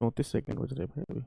34 second बज रहे भाई अभी।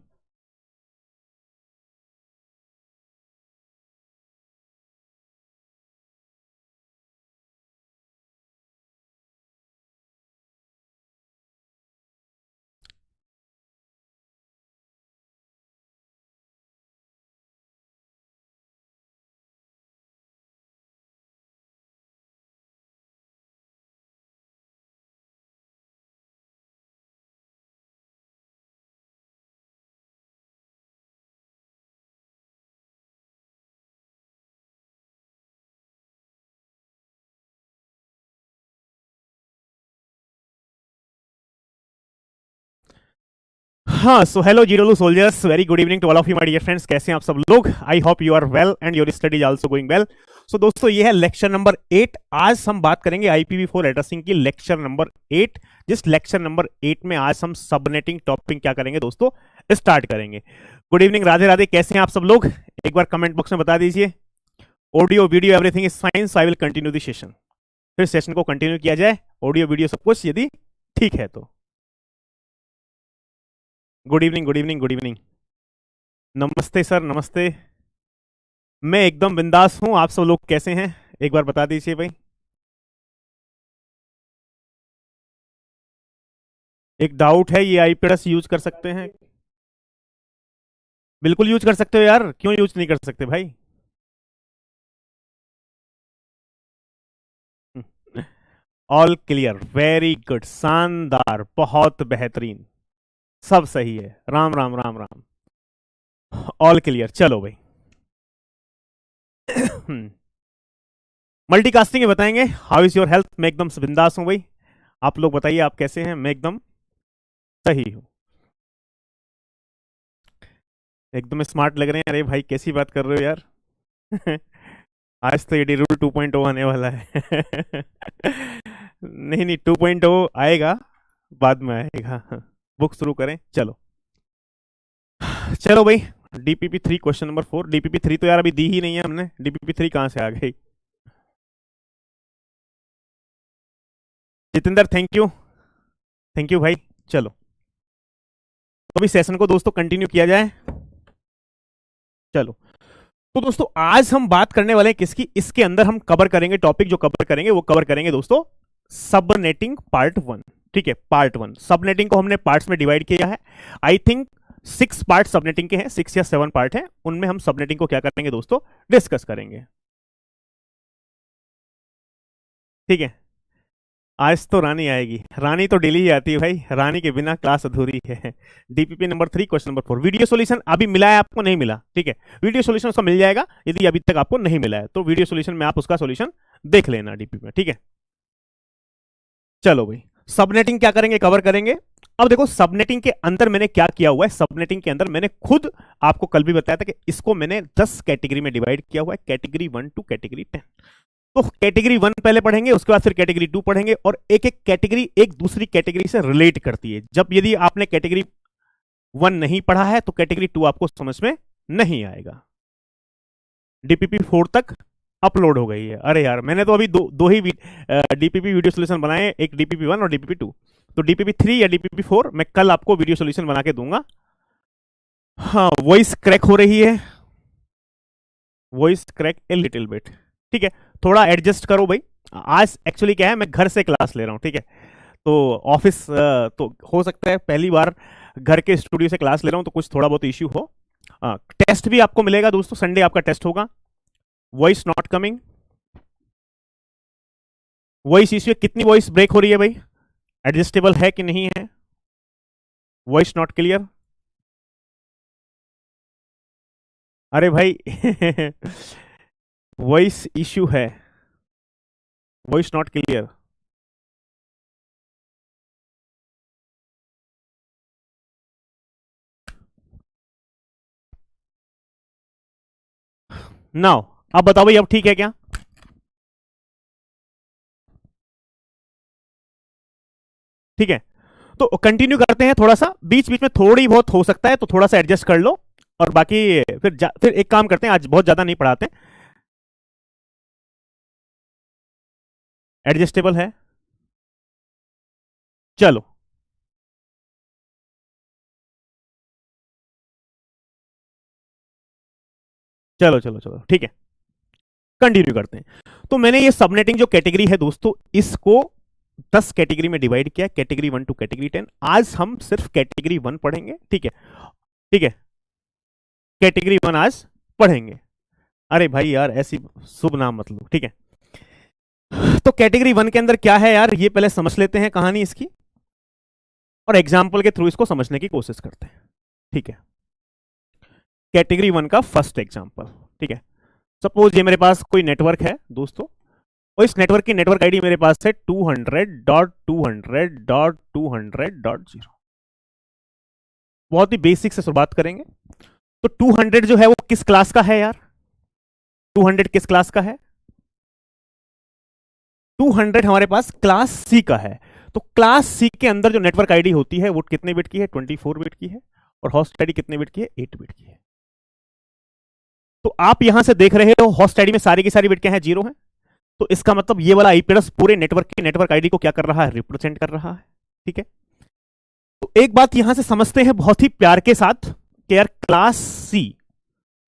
हाँ, सो हेलो जीरोलू soldiers, very good evening to all of you my dear friends. कैसे हैं आप सब लोग? I hope you are well and your study is also going well. So दोस्तों, ये है लेक्चर नंबर 8। आज हम बात करेंगे IPv4 एड्रेसिंग की, लेक्चर नंबर 8। जिस लेक्चर नंबर 8 में आज हम सबनेटिंग टॉपिक क्या करेंगे दोस्तों, स्टार्ट करेंगे। Good evening, Radhe Radhe. कैसे हैं आप सब लोग? एक बार कमेंट बॉक्स में बता दीजिए। Audio video everything is fine, so I will continue the session. फिर सेशन को कंटिन्यू किया जाए, ऑडियो वीडियो सब कुछ यदि ठीक है तो। Good evening, good evening, good evening. नमस्ते सर, नमस्ते। मैं एकदम बिंदास हूं। आप सब लोग कैसे हैं? एक बार बता दीजिए भाई। एक डाउट है, ये आईपीएस यूज कर सकते हैं? बिल्कुल यूज कर सकते हो यार, क्यों यूज नहीं कर सकते भाई? ऑल क्लियर, वेरी गुड, शानदार, बहुत बेहतरीन। सब सही है। राम राम राम राम। ऑल क्लियर, चलो भाई। मल्टीकास्टिंग ही बताएंगे। How is your health? मैं एकदम बिंदास हूं भाई। आप लोग बताइए, आप कैसे हैं? मैं एकदम सही हूं। एकदम स्मार्ट लग रहे हैं। अरे भाई, कैसी बात कर रहे हो यार? आज तो एडी रूल 2.0 आने वाला है। नहीं नहीं, 2.0 आएगा, बाद में आएगा। बुक शुरू करें, चलो। चलो भाई। DPP3 question number 4। DPP3 तो यार अभी दी ही नहीं है हमने, DPP3 कहां से आ गई? Jitendra, thank you. Thank you भाई। चलो, तो अभी सेशन को दोस्तों कंटिन्यू किया जाए। चलो, तो दोस्तों आज हम बात करने वाले हैं किसकी? इसके अंदर हम कवर करेंगे, टॉपिक जो कवर करेंगे वो कवर करेंगे दोस्तों, सबनेटिंग पार्ट 1। ठीक है, पार्ट 1। सबनेटिंग को हमने पार्ट्स में डिवाइड किया है। आई थिंक 6 पार्ट सबनेटिंग के हैं, 6 या 7 पार्ट हैं। उनमें हम सबनेटिंग को क्या करेंगे दोस्तों, डिस्कस करेंगे। ठीक है। आज तो रानी आएगी। रानी तो डेली ही आती है भाई, रानी के बिना क्लास अधूरी है। DPP number 3 question number 4। Video solution अभी मिला है आपको? नहीं मिला? ठीक है, वीडियो सॉल्यूशन उसका मिल जाएगा। यदि अभी तक आपको नहीं मिला है तो वीडियो सॉल्यूशन में आप उसका सॉल्यूशन देख लेना DPP में। ठीक है, चलो भाई। सबनेटिंग क्या करेंगे, कवर करेंगे। अब देखो, सबनेटिंग के अंदर मैंने क्या किया हुआ है। सबनेटिंग के अंदर मैंने खुद आपको कल भी बताया था कि इसको मैंने 10 कैटेगरी में डिवाइड किया हुआ है, कैटेगरी 1 टू कैटेगरी 10। तो कैटेगरी 1 पहले पढ़ेंगे, उसके बाद फिर कैटेगरी 2 पढ़ेंगे, और एक एक कैटेगरी एक दूसरी कैटेगरी से रिलेट करती है। जब यदि आपने कैटेगरी 1 नहीं पढ़ा है तो कैटेगरी 2 आपको समझ में नहीं आएगा। DPP4 तक अपलोड हो गई है। अरे यार, मैंने तो अभी दो ही DPP वीडियो सोल्यूशन बनाए, एक DPP1 और DPP2। तो DPP3 या DPP4 मैं कल आपको वीडियो सोल्यूशन बना के दूंगा। हाँ, वॉइस क्रैक हो रही है, voice crack a little bit. ठीक है, थोड़ा एडजस्ट करो भाई। आज एक्चुअली क्या है, मैं घर से क्लास ले रहा हूँ। ठीक है, तो ऑफिस तो हो सकता है पहली बार घर के स्टूडियो से क्लास ले रहा हूँ, तो कुछ थोड़ा बहुत इश्यू हो। टेस्ट भी आपको मिलेगा दोस्तों, संडे आपका टेस्ट होगा। Voice not coming, voice issue, कितनी वॉइस ब्रेक हो रही है भाई? एडजस्टेबल है कि नहीं है? Voice not clear. अरे भाई, वॉइस इश्यू है, वॉइस नॉट क्लियर। नाउ अब बताओ भाई, अब ठीक है क्या? ठीक है, तो कंटिन्यू करते हैं। थोड़ा सा बीच बीच में थोड़ी बहुत हो सकता है तो थोड़ा सा एडजस्ट कर लो, और बाकी फिर एक काम करते हैं, आज बहुत ज्यादा नहीं पढ़ाते। एडजस्टेबल है, चलो। चलो चलो चलो ठीक है, कंटिन्यू करते हैं। तो मैंने ये सबनेटिंग जो कैटेगरी है दोस्तों, इसको 10 कैटेगरी में डिवाइड किया, कैटेगरी 1 टू कैटेगरी 10। आज हम सिर्फ कैटेगरी 1 पढ़ेंगे, ठीक है, ठीक है, कैटेगरी 1 आज पढ़ेंगे। अरे भाई यार ऐसी शुभ नाम मत लो, ठीक है। तो कैटेगरी 1 के अंदर क्या है यार, ये पहले समझ लेते हैं कहानी इसकी, और एग्जाम्पल के थ्रू इसको समझने की कोशिश करते हैं, ठीक है। कैटेगरी 1 का फर्स्ट एग्जाम्पल, ठीक है। सपोज ये मेरे पास कोई नेटवर्क है दोस्तों, और इस नेटवर्क की नेटवर्क आईडी मेरे पास है 200.200.200.0। बहुत ही बेसिक से शुरुआत करेंगे। तो 200 जो है वो किस क्लास का है यार, 200 किस क्लास का है, 200 हमारे पास क्लास सी का है। तो क्लास सी के अंदर जो नेटवर्क आईडी होती है वो कितने बिट की है, 24 बिट की है, और होस्ट आईडी कितने बिट की है, 8 बिट की है। तो आप यहां से देख रहे हो होस्ट आईडी में सारी की सारी बिट क्या है, 0 है। तो इसका मतलब ये वाला आईपी एड्रेस पूरे नेटवर्क की नेटवर्क आईडी को क्या कर रहा है, रिप्रेजेंट कर रहा है, ठीक है। तो एक बात यहां से समझते हैं बहुत ही प्यार के साथ कि यार क्लास सी,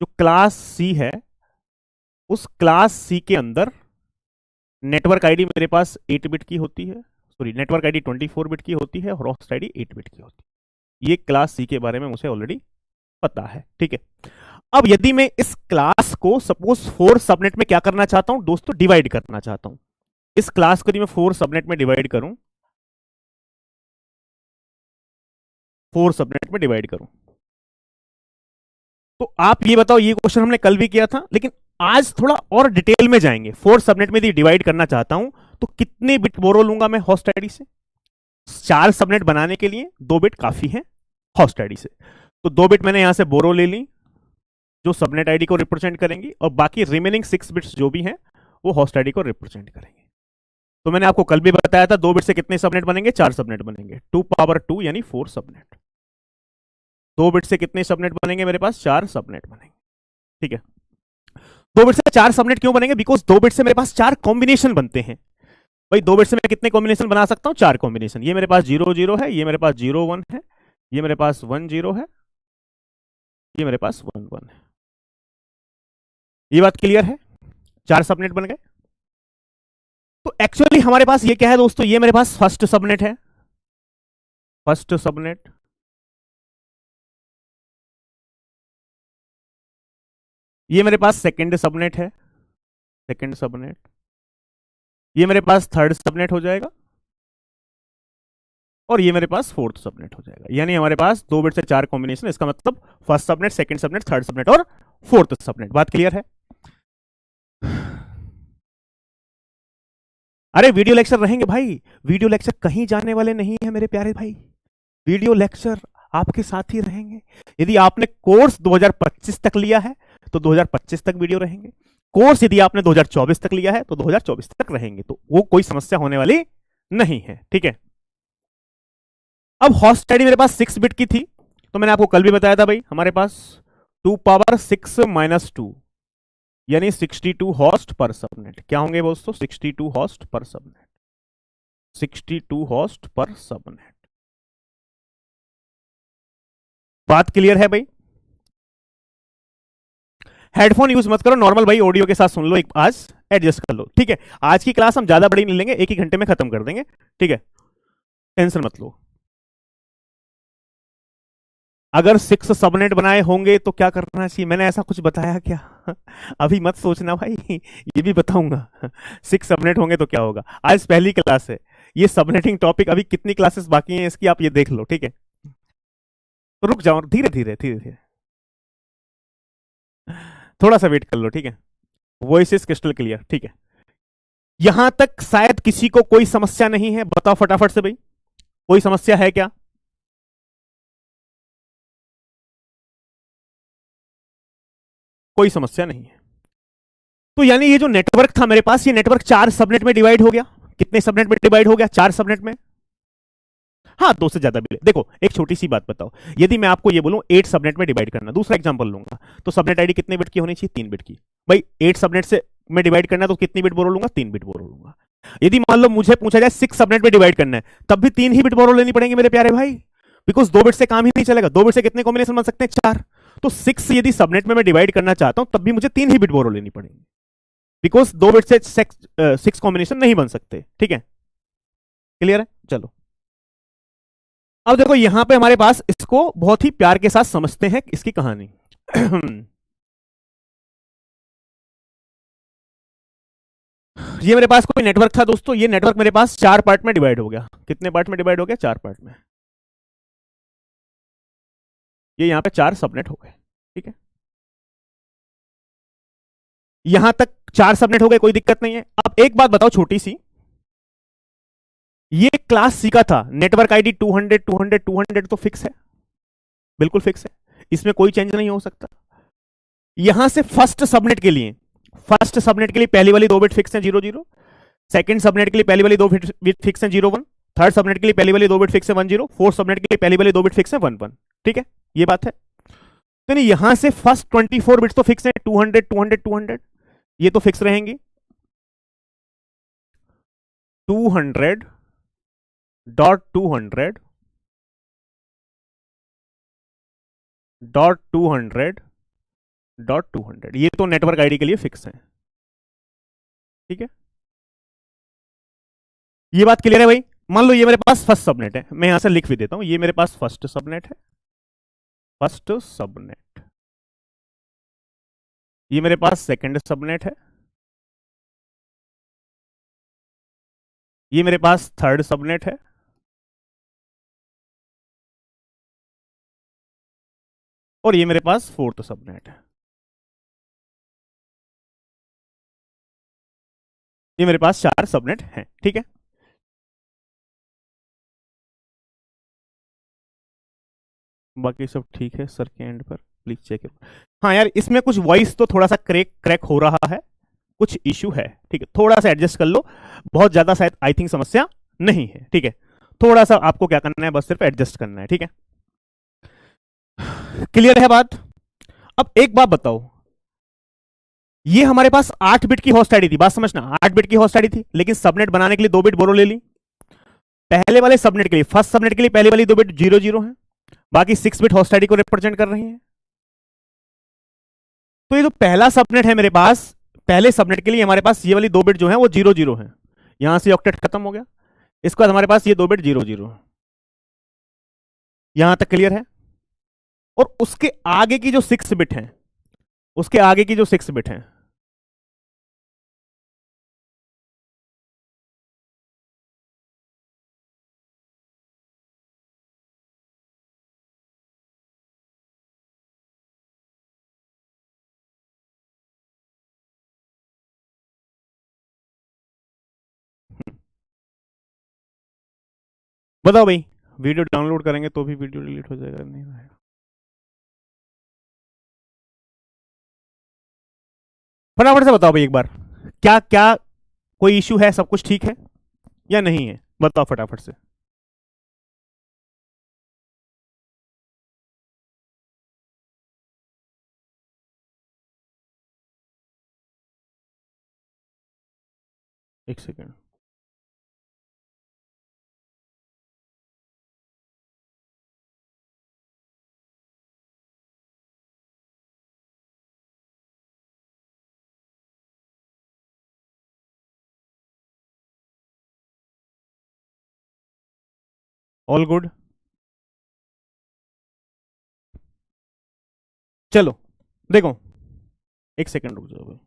जो क्लास सी है, उस क्लास सी के अंदर नेटवर्क आईडी मेरे पास 8 बिट की होती है, सॉरी नेटवर्क आईडी 24 बिट की होती है, और होस्ट आईडी 8 बिट की होती है। ये क्लास सी के बारे में मुझे ऑलरेडी पता है, ठीक है। अब यदि मैं इस क्लास को सपोज 4 सबनेट में क्या करना चाहता हूं दोस्तों, डिवाइड करना चाहता हूं। इस क्लास को यदि मैं 4 सबनेट में डिवाइड करूं, 4 सबनेट में डिवाइड करूं, तो आप ये बताओ, ये क्वेश्चन हमने कल भी किया था, लेकिन आज थोड़ा और डिटेल में जाएंगे। 4 सबनेट में यदि डिवाइड करना चाहता हूं तो कितने बिट बोरो लूंगा मैं होस्ट आईडी से। 4 सबनेट बनाने के लिए 2 बिट काफी है होस्ट आईडी से, तो 2 बिट मैंने यहां से बोरो ले ली जो सबनेट आईडी को रिप्रेजेंट करेंगी, और बाकी रिमेनिंग 6 बिट्स जो भी हैं वो होस्ट आईडी को रिप्रेजेंट करेंगे। तो मैंने आपको कल भी बताया था 2 बिट से कितने सबनेट बनेंगे, 4 सबनेट बनेंगे, 2 पावर 2 यानी 4 सबनेट। 2 बिट से कितने सबनेट बनेंगे मेरे पास, 4 सबनेट बनेंगे, ठीक है। 2 बिट से 4 सबनेट क्यों बनेंगे, बिकॉज 2 बिट से मेरे पास 4 कॉम्बिनेशन बनते हैं। भाई 2 बिट से मैं कितने कॉम्बिनेशन बना सकता हूं, 4 कॉम्बिनेशन। ये मेरे पास 0 0 है, ये मेरे पास 0 1 है, ये मेरे पास 1 0 है, ये मेरे पास 1 1 है। ये बात क्लियर है, 4 सबनेट बन गए। तो एक्चुअली हमारे पास ये क्या है दोस्तों, ये मेरे पास फर्स्ट सबनेट है, फर्स्ट सबनेट। ये मेरे पास सेकंड सबनेट है, सेकंड सबनेट। ये मेरे पास थर्ड सबनेट हो जाएगा, और ये मेरे पास फोर्थ सबनेट हो जाएगा। यानी हमारे पास 2 बिट से 4 कॉम्बिनेशन, इसका मतलब first subnet, second subnet, third subnet और फोर्थ सबनेट। बात क्लियर है। अरे वीडियो लेक्चर रहेंगे भाई, वीडियो लेक्चर कहीं जाने वाले नहीं है मेरे प्यारे भाई, वीडियो लेक्चर आपके साथ ही रहेंगे। यदि आपने कोर्स 2025 तक लिया है तो 2025 तक वीडियो रहेंगे, कोर्स यदि आपने 2024 तक लिया है तो 2024 तक रहेंगे, तो वो कोई समस्या होने वाली नहीं है, ठीक है। अब होस्ट आईडी मेरे पास 6 बिट की थी, तो मैंने आपको कल भी बताया था भाई हमारे पास 2 पावर 6 माइनस 2 यानी 62 होस्ट पर सबनेट। क्या होंगे दोस्तों, 62 होस्ट पर सबनेट, 62 होस्ट पर सबनेट। बात क्लियर है भाई। हेडफोन यूज मत करो, नॉर्मल भाई ऑडियो के साथ सुन लो, एक आज एडजस्ट कर लो, ठीक है। आज की क्लास हम ज्यादा बड़ी नहीं लेंगे, 1 ही घंटे में खत्म कर देंगे, ठीक है, टेंशन मत लो। अगर 6 सबनेट बनाए होंगे तो क्या करना चाहिए, मैंने ऐसा कुछ बताया क्या? अभी मत सोचना भाई, ये भी बताऊंगा। 6 सबनेट होंगे तो क्या होगा। आज पहली क्लास है, ये सबनेटिंग टॉपिक, अभी कितनी क्लासेस बाकी हैं इसकी आप ये देख लो, ठीक है। तो रुक जाओ, धीरे धीरे धीरे धीरे, थोड़ा सा वेट कर लो, ठीक है। वॉइस इज क्रिस्टल क्लियर, ठीक है। यहां तक शायद किसी को कोई समस्या नहीं है, बताओ फटाफट से भाई, कोई समस्या है क्या? कोई समस्या नहीं है। तो यानी ये जो नेटवर्क था मेरे पास, ये नेटवर्क 4 सबनेट में डिवाइड हो गया। कितने सबनेट में डिवाइड हो गया, 4 सबनेट में। हाँ, 2 से ज्यादा भी। देखो एक छोटी सी बात बताओ, यदि मैं आपको ये बोलूं 8 सबनेट में डिवाइड करना, दूसरा एग्जांपल लूंगा, तो सबनेट आईडी कितने बिट की होनी चाहिए, 3 बिट की। भाई 8 सबनेट से मैं डिवाइड करना है तो कितनी बिट बोरो लूंगा, 3 बिट बोरो लूंगा। यदि मान लो मुझे पूछा जाए 6 सबनेट में डिवाइड करना है, तब भी 3 ही बिट बोरो लेनी पड़ेंगे मेरे प्यारे भाई, बिकॉज 2 बिट से काम ही नहीं चलेगा। 2 बिट से कितने कॉम्बिनेशन बन सकते हैं, 4। तो 6 यदि सबनेट में मैं डिवाइड करना चाहता हूं तब भी मुझे 3 ही बिट बोरो लेनी पड़ेगी, बिकॉज 2 बिट से 6 कॉम्बिनेशन नहीं बन सकते। ठीक है, क्लियर है? चलो अब देखो यहां पे हमारे पास, इसको बहुत ही प्यार के साथ समझते हैं इसकी कहानी। ये मेरे पास कोई नेटवर्क था दोस्तों, ये नेटवर्क मेरे पास 4 पार्ट में डिवाइड हो गया। कितने पार्ट में डिवाइड हो गया? 4 पार्ट में। ये यहां पे 4 सबनेट हो गए। ठीक है, यहां तक 4 सबनेट हो गए, कोई दिक्कत नहीं है। अब एक बात बताओ छोटी सी, ये क्लास सी का था, नेटवर्क आईडी 200 200 200 तो फिक्स है, बिल्कुल फिक्स है, इसमें कोई चेंज नहीं हो सकता। यहां से फर्स्ट सबनेट के लिए, पहली वाली 2 बिट फिक्स है 00, सेकंड सबनेट के लिए पहली वाली 2 बिट फिक्स है 01, थर्ड सबनेट के लिए पहली वाली 2 बिट फिक्स है 10, फोर्थ सबनेट के लिए पहली वाली 2 बिट फिक्स है 11। ठीक है, ये बात है। तो नहीं, यहां से फर्स्ट 24 बिट्स तो फिक्स है, 200 200 200, ये तो फिक्स रहेंगी। 200 डॉट 200 डॉट 200 डॉट 200, ये तो नेटवर्क आईडी के लिए फिक्स है। ठीक है, ये बात क्लियर है भाई? मान लो ये मेरे पास फर्स्ट सबनेट है, मैं यहां से लिख भी देता हूं, ये मेरे पास फर्स्ट सबनेट है, फर्स्ट सबनेट। ये मेरे पास सेकंड सबनेट है, ये मेरे पास थर्ड सबनेट है, और ये मेरे पास फोर्थ सबनेट है। ये मेरे पास 4 सबनेट हैं। ठीक है, बाकी सब ठीक है सर के एंड पर, प्लीज चेक। हाँ यार, इसमें कुछ वॉइस तो थोड़ा सा क्रैक हो रहा है, कुछ इशू है। ठीक है, थोड़ा सा एडजस्ट कर लो, बहुत ज्यादा शायद आई थिंक समस्या नहीं है। ठीक है, थोड़ा सा आपको क्या करना है, बस सिर्फ एडजस्ट करना है। ठीक है, क्लियर है बात? अब एक बात बताओ, ये हमारे पास 8 बिट की होस्ट आईडी थी, बात समझना, 8 बिट की होस्ट आईडी थी, लेकिन सबनेट बनाने के लिए 2 बिट बोरो ले ली। पहले वाले सबनेट के लिए, फर्स्ट सबनेट के लिए पहली वाली 2 बिट 00 है, बाकी 6 बिट होस्ट आईडी को रिप्रेजेंट कर रही है। तो ये जो पहला सबनेट है मेरे पास, पहले सबनेट के लिए हमारे पास ये वाली 2 बिट जो है वो 00 है, यहां से ऑक्टेट खत्म हो गया। इसके बाद हमारे पास ये 2 बिट 00, यहां तक क्लियर है? और उसके आगे की जो 6 बिट है, उसके आगे की जो 6 बिट है, बताओ भाई, वीडियो डाउनलोड करेंगे तो भी वीडियो डिलीट हो जाएगा, नहीं होगा? फटाफट से बताओ भाई एक बार, क्या क्या कोई इश्यू है? सब कुछ ठीक है या नहीं है? बताओ फटाफट से। एक सेकेंड, ऑल गुड। चलो देखो, एक सेकेंड रुक जाओ भाई।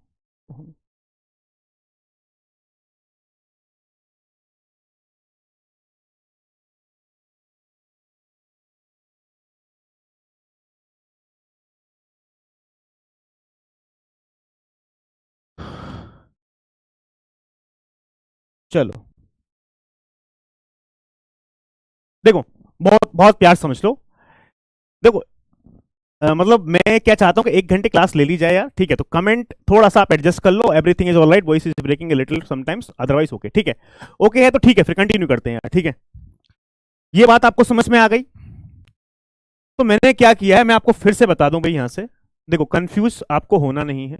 चलो देखो, बहुत बहुत प्यार समझ लो। देखो मतलब मैं क्या चाहता हूँ कि 1 घंटे क्लास ले ली जाए यार। ठीक है, तो कमेंट थोड़ा सा आप एडजस्ट कर लो, everything is alright, voice is breaking a little sometimes, otherwise okay. ठीक है, ओके है तो ठीक है, फिर कंटिन्यू करते हैं यार। ठीक है, ये बात आपको समझ में आ गई? तो मैंने क्या किया है, मैं आपको फिर से बता दूं भाई यहां से। देखो, कंफ्यूज आपको होना नहीं है,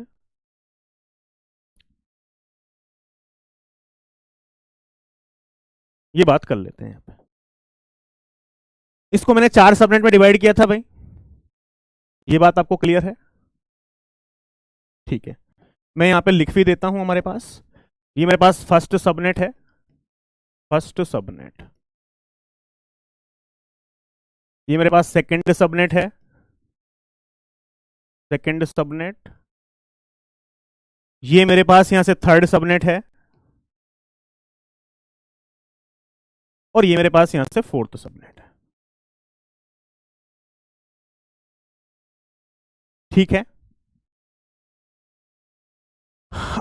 ये बात कर लेते हैं यहाँ पे। इसको मैंने 4 सबनेट में डिवाइड किया था भाई, ये बात आपको क्लियर है? ठीक है, मैं यहां पे लिख भी देता हूं हमारे पास, ये मेरे पास फर्स्ट सबनेट है, फर्स्ट सबनेट, ये मेरे पास सेकंड सबनेट है, सेकंड सबनेट, ये मेरे पास यहां से थर्ड सबनेट है, और ये मेरे पास यहां से फोर्थ सबनेट है। ठीक है,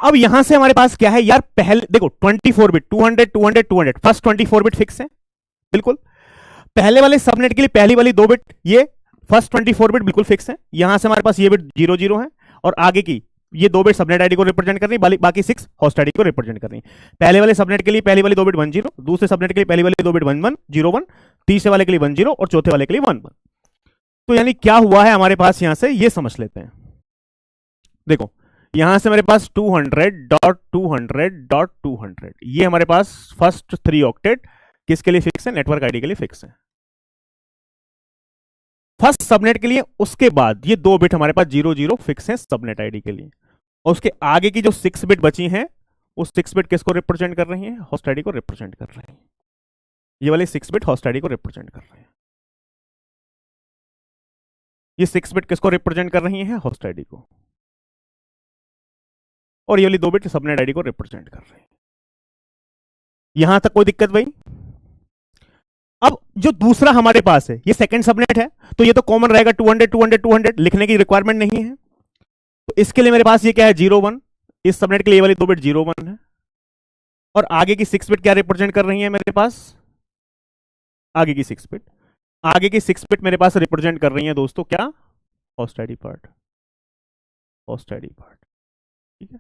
अब यहां से हमारे पास क्या है यार, पहले देखो 24 बिट, 200 200 200, फर्स्ट 24 बिट फिक्स है बिल्कुल। पहले वाले सबनेट के लिए पहली वाली 2 बिट, ये फर्स्ट 24 बिट बिल्कुल फिक्स है। यहां से हमारे पास ये बिट 00 है, और आगे की ये 2 बिट सबनेट आईडी को रिप्रेजेंट कर रही है, बाकी 6 होस्ट आईडी को रिप्रेजेंट कर रही है। पहले वाले सबनेट के लिए पहली वाली 2 बिट 10, दूसरे सबनेट के लिए पहली वाली 2 बिट 1101, तीसरे वाले के लिए 10 और चौथे वाले के लिए 11। तो यानी क्या हुआ है हमारे पास, यहां से ये समझ लेते हैं। देखो यहां से मेरे पास 200.200.200, ये हमारे पास फर्स्ट 3 ऑक्टेट किसके लिए फिक्स है, नेटवर्क आईडी के लिए फिक्स है, फर्स्ट सबनेट के लिए। उसके बाद ये 2 बिट हमारे पास 00 फिक्स है सबनेट आईडी के लिए, और उसके आगे की जो 6 बिट बची हैं, उस 6 बिट किसको रिप्रेजेंट कर रही है, होस्ट आईडी को रिप्रेजेंट कर रही है। ये वाले 6 बिट होस्ट आईडी को रिप्रेजेंट कर रहे हैं, ये 6 बिट किसको रिप्रेजेंट कर रही है, होस्ट आईडी को, और ये वाली 2 बिट सबनेट आईडी को रिप्रेजेंट कर रहे हैं। यहां तक कोई दिक्कत भाई? अब जो दूसरा हमारे पास है, ये सेकंड सबनेट है, तो ये तो कॉमन रहेगा, 200 200 200, लिखने की रिक्वायरमेंट नहीं है। तो इसके लिए मेरे पास ये क्या है, 01, इस सबनेट के लिए ये वाली 2 बिट 01 है, और आगे की 6 बिट क्या रिप्रेजेंट कर रही है मेरे पास, आगे की 6 बिट, आगे की 6 बिट मेरे पास रिप्रेजेंट कर रही है दोस्तों क्या, host ID part, host ID part. ठीक है,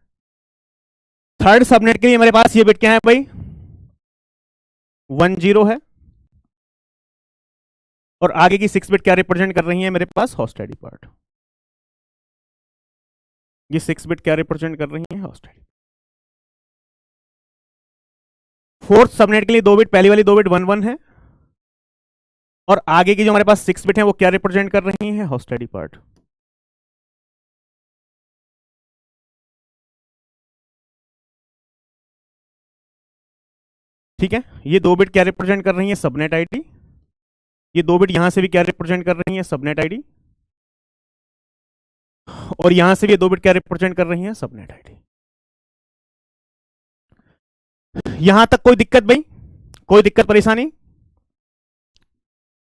थर्ड सबनेट के लिए मेरे पास ये बिट क्या है भाई, 10 है, और आगे की 6 बिट क्या रिप्रेजेंट कर रही है मेरे पास, होस्ट आईडी पार्ट। ये 6 बिट क्या रिप्रेजेंट कर रही है, होस्ट आईडी। फोर्थ सबनेट के लिए 2 बिट, पहली वाली 2 बिट 11 है, और आगे की जो हमारे पास 6 बिट है वो क्या रिप्रेजेंट कर रही है, होस्ट आईडी पार्ट। ठीक है, ये 2 बिट क्या रिप्रेजेंट कर रही है, सबनेट आईडी। ये 2 बिट यहां से भी क्या रिप्रेजेंट कर रही है, सबनेट आईडी, और यहां से भी 2 बिट क्या रिप्रेजेंट कर रही है, सबनेट आईडी। यहां तक कोई दिक्कत भाई, कोई दिक्कत परेशानी?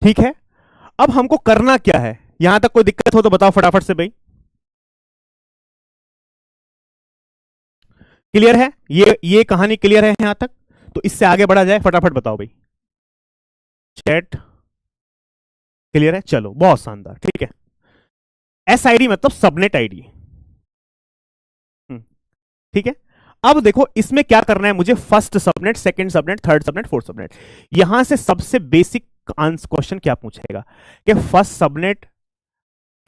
ठीक है, अब हमको करना क्या है, यहां तक कोई दिक्कत हो तो बताओ फटाफट से भाई। क्लियर है, ये कहानी क्लियर है यहां तक? तो इससे आगे बढ़ा जाए, फटाफट बताओ भाई। चैट क्लियर है, चलो बहुत शानदार। ठीक है, एस आईडी मतलब सबनेट आईडी। ठीक है, अब देखो इसमें क्या करना है मुझे, first subnet, second subnet, third subnet, fourth subnet. यहां से सबसे बेसिक क्वेश्चन क्या पूछेगा कि फर्स्ट सबनेट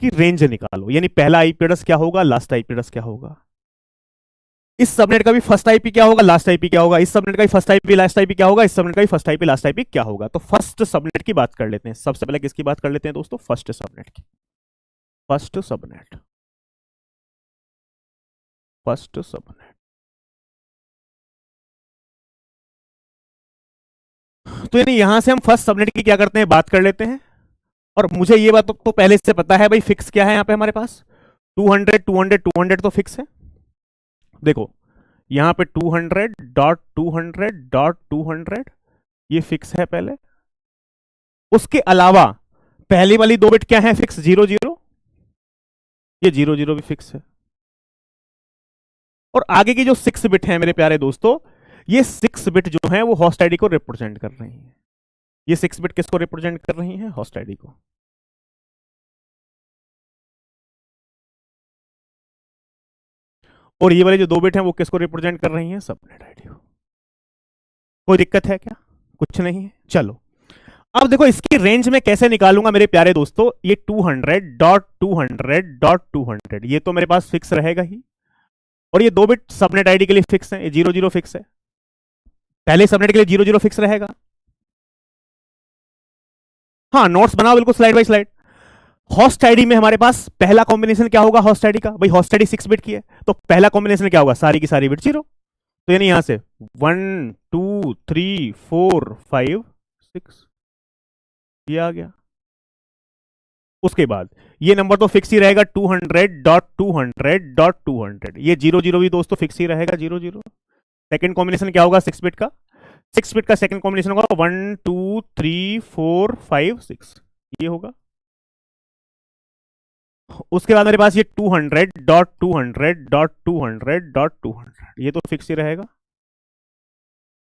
की रेंज निकालो, यानी पहला आईपी एड्रेस क्या होगा, लास्ट आईपी एड्रेस क्या होगा। इस सबनेट का भी फर्स्ट आईपी क्या होगा, लास्ट आईपी क्या होगा, इस सबनेट का भी फर्स्ट आईपी लास्ट आईपी क्या होगा, इस सबनेट का भी फर्स्ट आईपी लास्ट आईपी क्या होगा। तो फर्स्ट सबनेट की बात कर लेते हैं, सबसे पहले किसकी बात कर लेते हैं दोस्तों, फर्स्ट सबनेट की। First subnet, first subnet. तो यानी यहां से हम फर्स्ट सबनेट की क्या करते हैं, बात कर लेते हैं। और मुझे ये बात तो पहले से पता है भाई, फिक्स क्या है यहां पे हमारे पास, 200 200 200 तो फिक्स है। देखो यहां पे 200.200.200 ये फिक्स है पहले। उसके अलावा पहली वाली 2 बिट क्या है फिक्स, 00, ये 00 भी फिक्स है। और आगे की जो 6 बिट है मेरे प्यारे दोस्तों, ये 6 बिट जो है वो होस्ट आईडी को रिप्रेजेंट कर रही है। ये 6 बिट किसको रिप्रेजेंट कर रही है, होस्ट आईडी को। और ये वाले जो 2 बिट हैं वो किसको रिप्रेजेंट कर रही हैं, सबनेट आईडी को। कोई दिक्कत है क्या, कुछ नहीं है। चलो अब देखो इसकी रेंज में कैसे निकालूंगा मेरे प्यारे दोस्तों, ये 200.200.200 ये तो मेरे पास फिक्स रहेगा ही, और ये 2 बिट सबनेट आईडी के लिए फिक्स है, ये 00 फिक्स है। पहले सबनेट के लिए 00 फिक्स रहेगा। हाँ नोट्स बनाओ बिल्कुल, slide bye slide. Host ID में हमारे पास पहला कॉम्बिनेशन क्या होगा होस्ट आईडी का, भाई होस्ट आईडी 6 बिट की है, तो पहला कॉम्बिनेशन क्या होगा, सारी की सारी बिट 0। तो यानी यहां से 1 2 3 4 5 6 ये आ गया। उसके बाद ये नंबर तो फिक्स ही रहेगा 200.200.200, ये 00 भी दोस्तों फिक्स ही रहेगा 00। सेकंड कॉम्बिनेशन क्या होगा 6 बिट का, 6 बिट का सेकंड कॉम्बिनेशन होगा 1 2 3 4 5 6 ये होगा। उसके बाद मेरे पास ये 200.200.200.200 ये तो फिक्स ही रहेगा,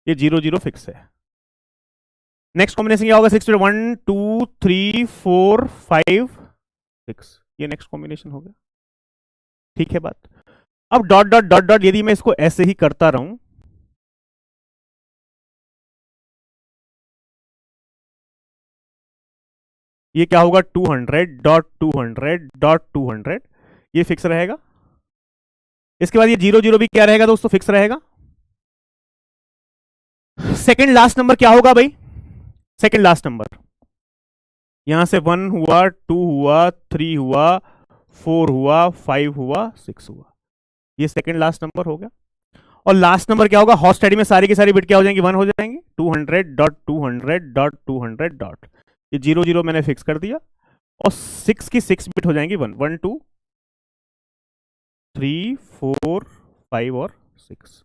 ये 00 फिक्स है। नेक्स्ट कॉम्बिनेशन क्या होगा 6 1 2 3 4 5 6 ये नेक्स्ट कॉम्बिनेशन हो गया। ठीक है बात। अब डॉट डॉट डॉट डॉट यदि मैं इसको ऐसे ही करता रहूं, ये क्या होगा 200.200.200 ये फिक्स रहेगा। इसके बाद ये 00 भी क्या रहेगा दोस्तों, फिक्स रहेगा। सेकंड लास्ट नंबर क्या होगा भाई, सेकंड लास्ट नंबर यहां से 1 हुआ 2 हुआ 3 हुआ 4 हुआ 5 हुआ 6 हुआ, ये सेकंड लास्ट नंबर हो गया। और लास्ट नंबर क्या होगा, होस्ट आईडी में सारी की सारी बिट क्या हो जाएंगी 1 हो जाएंगी, 200.200.200 ये 00 मैंने फिक्स कर दिया। और 6 की 6 बिट हो जाएंगी 1 1 2 3 4 5 और 6।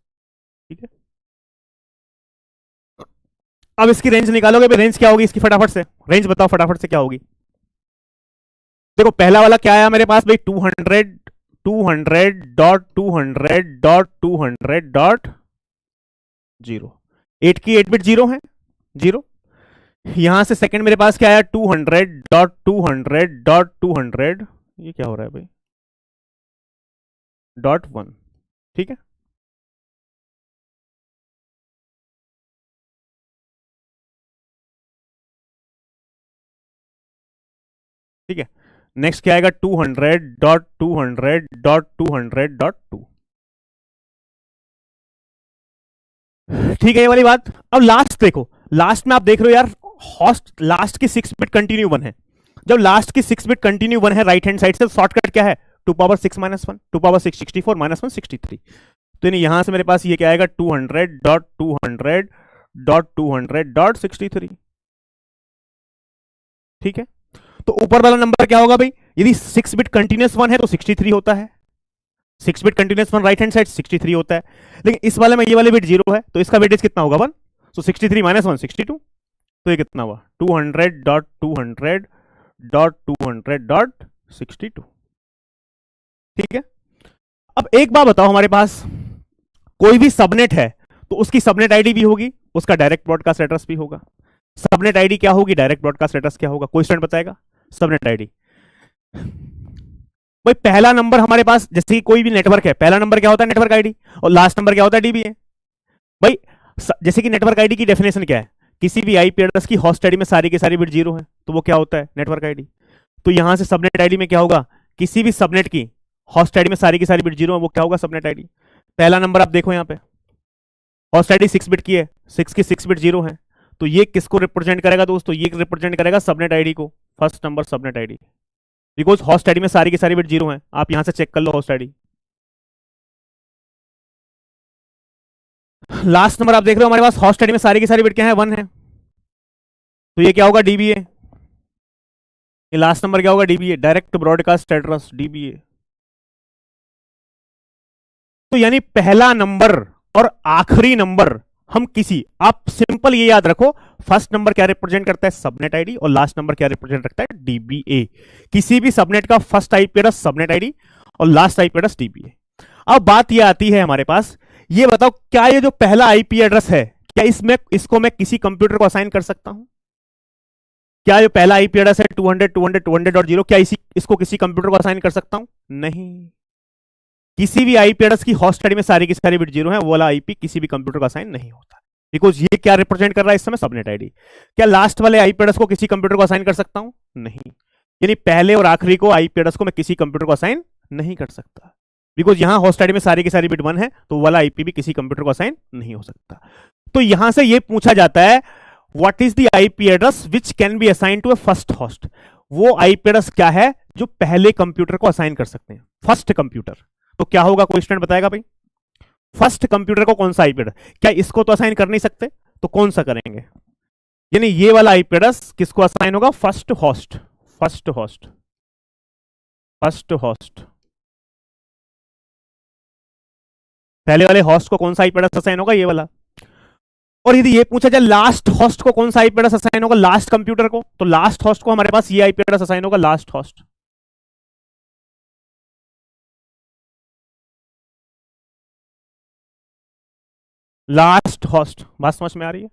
ठीक है, अब इसकी रेंज निकालोगे, रेंज क्या होगी इसकी, फटाफट से रेंज बताओ, फटाफट से क्या होगी। देखो पहला वाला क्या आया मेरे पास भाई 200.200.200.0 8 की 8 बिट 0 है 0। यहां से सेकंड मेरे पास क्या आया 200.200.200 ये क्या हो रहा है भाई .1। ठीक है, ठीक है। नेक्स्ट क्या आएगा 200.200.200.200.2। ठीक है ये वाली बात। अब लास्ट देखो, लास्ट में आप देख रहे हो यार होस्ट लास्ट की 6 बिट कंटिन्यू 1 है। जब लास्ट की 6 बिट कंटिन्यू 1 है राइट हैंड साइड से, शॉर्टकट क्या है 2 पावर 6 माइनस 1, 2 पावर 6 64 माइनस 1 63। तो यहां से मेरे पास ये क्या आएगा 200.200.200.63। ठीक है, तो ऊपर वाला नंबर क्या होगा भाई, यदि 6 बिट कंटिन्यूस 1 है तो 63 होता है, 6 bit continuous 1 right hand side 63 होता है। लेकिन इस वाले में ये वाले बिट 0 है तो इसका वेटेज कितना होगा 1, सो 63 माइनस 1 62, तो ये कितना हुआ 200.200.200.62। ठीक है, अब एक बात बताओ, हमारे पास कोई भी सबनेट है तो उसकी सबनेट आईडी भी होगी, उसका डायरेक्ट ब्रॉडकास्ट एड्रेस भी होगा। सबनेट आईडी क्या होगी, डायरेक्ट ब्रॉडकास्ट एड्रेस क्या होगा, कोई स्टूडेंट बताएगा। सबनेट आईडी भाई पहला नंबर हमारे पास, जैसे कि कोई भी नेटवर्क है पहला नंबर क्या होता है नेटवर्क आईडी, और लास्ट नंबर क्या होता है डीबीए। भाई जैसे कि नेटवर्क आईडी की डेफिनेशन क्या है, किसी भी आईपी एड्रेस की होस्ट आईडी में सारी की सारी बिट 0 है तो वो क्या होता है नेटवर्क आईडी। तो यहां से सबनेट आईडी में क्या होगा, किसी भी सबनेट की होस्ट आईडी में सारी की सारी बिट 0 है वो क्या होगा सबनेट आईडी। पहला नंबर आप देखो यहां पे होस्ट आईडी 6 बिट की है, 6 की 6 बिट 0 है, तो ये किसको रिप्रेजेंट करेगा दोस्तों, ये रिप्रेजेंट करेगा सबनेट आईडी को, first number subnet ID, because host ID में सारी की सारी बिट 0 है। आप यहां से चेक कर लो होस्ट आईडी। लास्ट नंबर आप देख रहे हो हमारे पास होस्ट आईडी में सारी की सारी बिट क्या है 1 है, तो ये क्या होगा डीबीए। ये लास्ट नंबर क्या होगा dBA, direct broadcast address dBA. तो यानी पहला नंबर और आखिरी नंबर हम किसी, आप सिंपल ये याद रखो, फर्स्ट नंबर क्या रिप्रेजेंट करता है सबनेट आईडी और लास्ट नंबर क्या रिप्रेजेंट करता है डीबीए। किसी भी सबनेट का first IP address subnet ID और लास्ट आईपी एड्रेस डीबीए। अब बात ये आती है हमारे पास, ये बताओ क्या ये जो पहला आईपी एड्रेस है क्या इसमें इसको मैं किसी कंप्यूटर को असाइन कर सकता हूं, क्या जो पहला आईपी एड्रेस है 200.200.200.0 क्या इसको किसी कंप्यूटर को असाइन कर सकता हूं, नहीं। किसी भी आईपी एड्रेस की होस्ट आईडी में सारी की सारी बिट 0 है, वो वाला आईपी किसी भी कंप्यूटर को असाइन नहीं होता, बिकॉज ये क्या रिप्रेजेंट कर रहा है इस समय सबनेट आईडी। क्या लास्ट वाले आईपी एड्रेस को किसी कंप्यूटर को असाइन कर सकता हूं, नहीं। यानी पहले और आखिरी को आईपी एड्रेस को मैं किसी कंप्यूटर को असाइन नहीं कर सकता, बिकॉज यहां होस्ट आईडी में सारी की सारी बिट 1 है तो वाला आईपी भी किसी कंप्यूटर को असाइन नहीं हो सकता। तो यहां से ये पूछा जाता है what is the IP address which can be assigned to a first host, वो आईपी एड्रेस क्या है जो पहले कंप्यूटर को असाइन कर सकते हैं, फर्स्ट कंप्यूटर। तो क्या होगा, कोई स्टूडेंट बताएगा भाई, फर्स्ट कंप्यूटर को कौन सा आईपी एड्रेस, क्या इसको तो असाइन कर नहीं सकते, तो कौन सा करेंगे, यानी ये वाला आईपी एड्रेस किसको असाइन होगा, first host, first host, first host. पहले वाले होस्ट को कौन सा आईपी एड्रेस असाइन होगा, ये वाला। और यदि ये पूछा जाए लास्ट होस्ट को कौन सा आईपी एड्रेस असाइन होगा, लास्ट कंप्यूटर को, तो लास्ट होस्ट को हमारे पास ये आईपी एड्रेस असाइन होगा, लास्ट होस्ट। लास्ट होस्ट, बात समझ में आ रही है।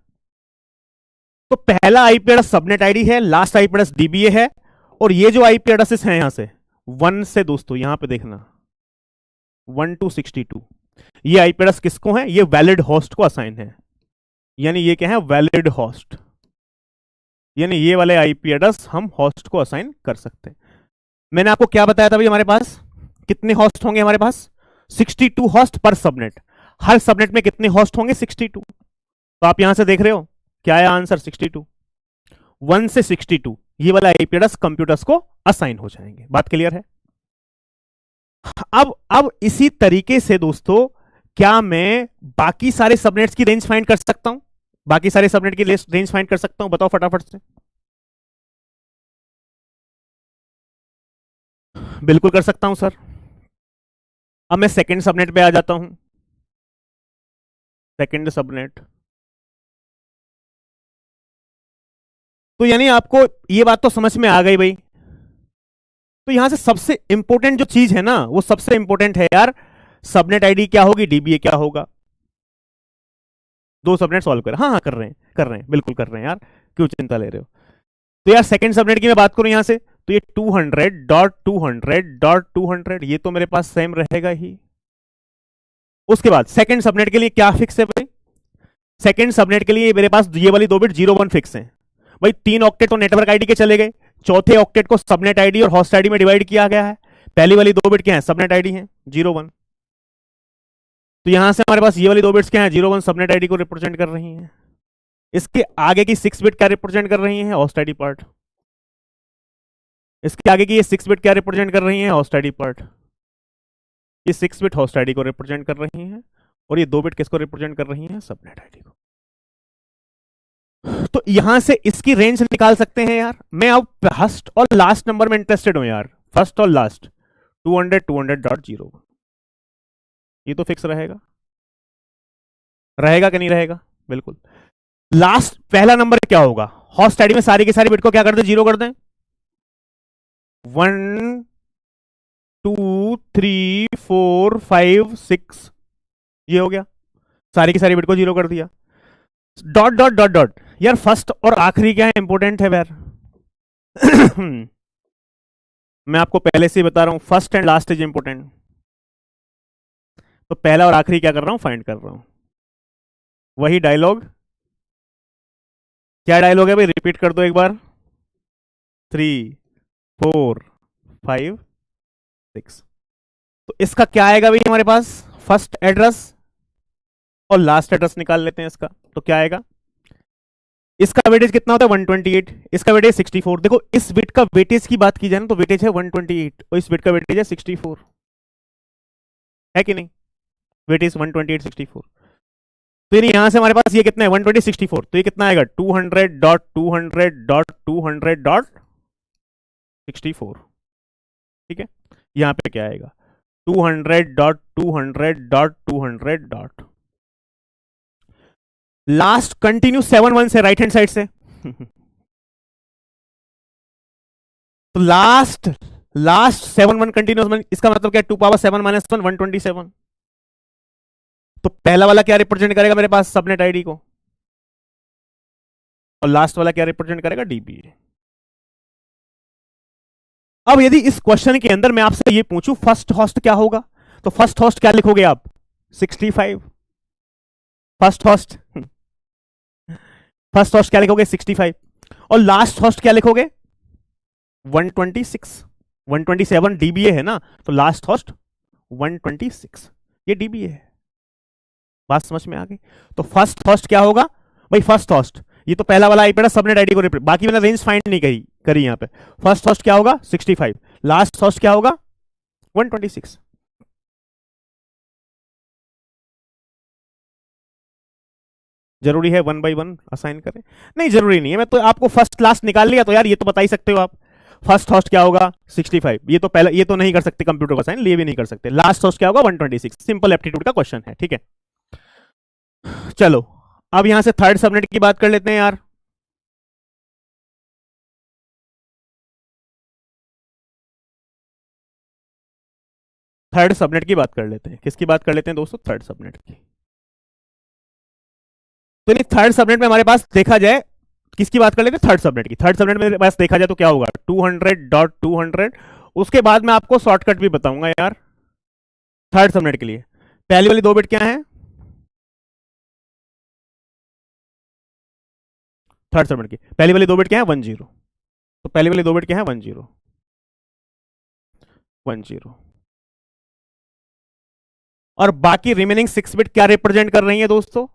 तो पहला आईपी एड्रेस सबनेट आईडी है, लास्ट आईपी एड्रेस डीबीए है, और ये जो आईपी एड्रेसेस हैं यहां से 1 से, दोस्तों यहां पे देखना 1 to 62, ये आईपी एड्रेस किसको है, ये वैलिड होस्ट को असाइन है, यानी ये क्या है, वैलिड होस्ट, यानी ये वाले आईपी एड्रेस हम होस्ट को असाइन कर सकते हैं। मैंने आपको क्या बताया था भाई, हमारे पास कितने होस्ट होंगे, हमारे पास 62 होस्ट पर सबनेट, हर सबनेट में कितने होस्ट होंगे, 62। तो आप यहां से देख रहे हो क्या है आंसर, 62। 1 से 62 ये वाला आईपी एड्रेस कंप्यूटर्स को असाइन हो जाएंगे। बात क्लियर है। अब इसी तरीके से दोस्तों क्या मैं बाकी सारे सबनेट्स की रेंज फाइंड कर सकता हूं, बाकी सारे सबनेट की रेंज फाइंड कर सकता हूं, बताओ फटाफट से। बिल्कुल कर सकता हूं सर। अब मैं सेकंड सबनेट पे आ जाता हूं, सेकंड सबनेट। तो यानी आपको ये बात तो समझ में आ गई भाई। तो यहां से सबसे इंपॉर्टेंट जो चीज है ना, वो सबसे इंपॉर्टेंट है यार, सबनेट आईडी क्या होगी, डीबीए क्या होगा। दो सबनेट सॉल्व कर, हाँ कर रहे हैं, बिल्कुल कर रहे हैं यार, क्यों चिंता ले रहे हो। तो यार सेकंड सबनेट की मैं बात करूं यहां से, तो ये 200.200.200 ये तो मेरे पास सेम रहेगा ही। उसके बाद सेकंड सबनेट के लिए क्या फिक्स है भाई, सेकंड सबनेट के लिए मेरे पास ये वाली 2 बिट 01 फिक्स है भाई। 3 ऑक्टेट तो नेटवर्क आईडी के चले गए, चौथे ऑक्टेट को सबनेट आईडी और होस्ट आईडी में डिवाइड किया गया है। पहली वाली 2 बिट क्या है, सबनेट आईडी है 01। तो यहां से हमारे पास ये वाली 2 बिट्स क्या है, 01 सबनेट आईडी को रिप्रेजेंट कर रही हैं। इसके आगे की 6 बिट क्या रिप्रेजेंट कर रही है, होस्ट आईडी पार्ट। इसके आगे की ये 6 बिट क्या रिप्रेजेंट कर रही है, होस्ट आईडी पार्ट। ये 6 बिट होस्ट आईडी को रिप्रेजेंट कर रही हैं, और ये 2 बिट किसको रिप्रेजेंट कर रही हैं, सबनेट आईडी को। तो यहां से इसकी रेंज निकाल सकते हैं यार। मैं अब फर्स्ट और लास्ट नंबर में इंटरेस्टेड हूं यार, फर्स्ट और लास्ट 200.200.0 ये तो फिक्स रहेगा, रहेगा कि नहीं रहेगा, बिल्कुल। लास्ट पहला नंबर क्या होगा, होस्ट आईडी में सारी की सारी बिट को क्या कर दें, 0 कर दें। 1 2 3 4 5 6 ये हो गया, सारी की सारी बिट को 0 कर दिया। डॉट डॉट डॉट डॉट, यार फर्स्ट और आखिरी क्या है, इंपॉर्टेंट है यार। मैं आपको पहले से ही बता रहा हूं, first and last is important. तो पहला और आखिरी क्या कर रहा हूं, फाइंड कर रहा हूं। वही डायलॉग, क्या डायलॉग है भाई, रिपीट कर दो एक बार। 3 4 5 6। तो इसका क्या आएगा भाई हमारे पास, फर्स्ट एड्रेस और लास्ट एड्रेस निकाल लेते हैं इसका। तो क्या आएगा, इसका वेटेज कितना होता है 128, इसका वेटेज 64। देखो इस बिट का वेटेज की बात की जाए ना, तो वेटेज है 128 और इस बिट का वेटेज है 64, है कि नहीं, वेटेज 128 64। तो यहां से हमारे पास ये कितना है 120 64, तो ये कितना आएगा 200.200.200.64। ठीक है, यहां पे क्या आएगा 200.200.200. लास्ट कंटिन्यू 7 1 से राइट हैंड साइड से। तो लास्ट 7 1 कंटिन्यूस, इसका मतलब क्या, 2 पावर 7 - 1 127। तो पहला वाला क्या रिप्रेजेंट करेगा मेरे पास, सबनेट आईडी को, और लास्ट वाला क्या रिप्रेजेंट करेगा, डीबीए। अब यदि इस क्वेश्चन के अंदर मैं आपसे ये पूछूं फर्स्ट होस्ट क्या होगा, तो फर्स्ट होस्ट क्या लिखोगे आप, 65। फर्स्ट होस्ट क्या लिखोगे 65, और लास्ट होस्ट क्या लिखोगे 126। 127 डीबीए है ना, तो लास्ट होस्ट 126 ये डीबीए है। बात समझ में आ गई। तो फर्स्ट होस्ट क्या होगा भाई, फर्स्ट होस्ट ये तो पहला वाला आईपी एड्रेस सबनेट आईडी को रिप्रेजेंट, बाकी मैंने रेंज फाइंड नहीं करी यहां पे। फर्स्ट हॉस्ट क्या होगा 65, लास्ट हॉस्ट क्या होगा 126। जरूरी है 1 बाई 1 असाइन करें? नहीं जरूरी नहीं है, मैं तो आपको फर्स्ट लास्ट निकाल लिया तो यार ये तो बता ही सकते हो आप। फर्स्ट हॉस्ट क्या होगा 65, ये तो पहला, ये तो नहीं कर सकते कंप्यूटर का साइन, ये भी नहीं कर सकते। लास्ट हॉस्ट क्या होगा 126, सिंपल एप्टीट्यूड का क्वेश्चन है, ठीक है। चलो अब यहां से थर्ड सबनेट की बात कर लेते हैं यार। थर्ड सबनेट की बात कर लेते हैं, किसकी बात कर लेते हैं दोस्तों, थर्ड सबनेट की। तो नहीं, थर्ड सबनेट में हमारे पास देखा जाए, किसकी बात कर लेते हैं, थर्ड सबनेट की। थर्ड सबनेट में पास देखा जाए तो क्या होगा 200.200। उसके बाद मैं आपको शॉर्टकट भी बताऊंगा यार थर्ड सबनेट के लिए। पहली वाली 2 बिट क्या है थर्ड सबनेट की, पहली वाली 2 बिट क्या है 10। तो पहली वाली 2 बिट क्या है 10 10। और बाकी रिमेनिंग 6 बिट क्या रिप्रेजेंट कर रही है दोस्तों,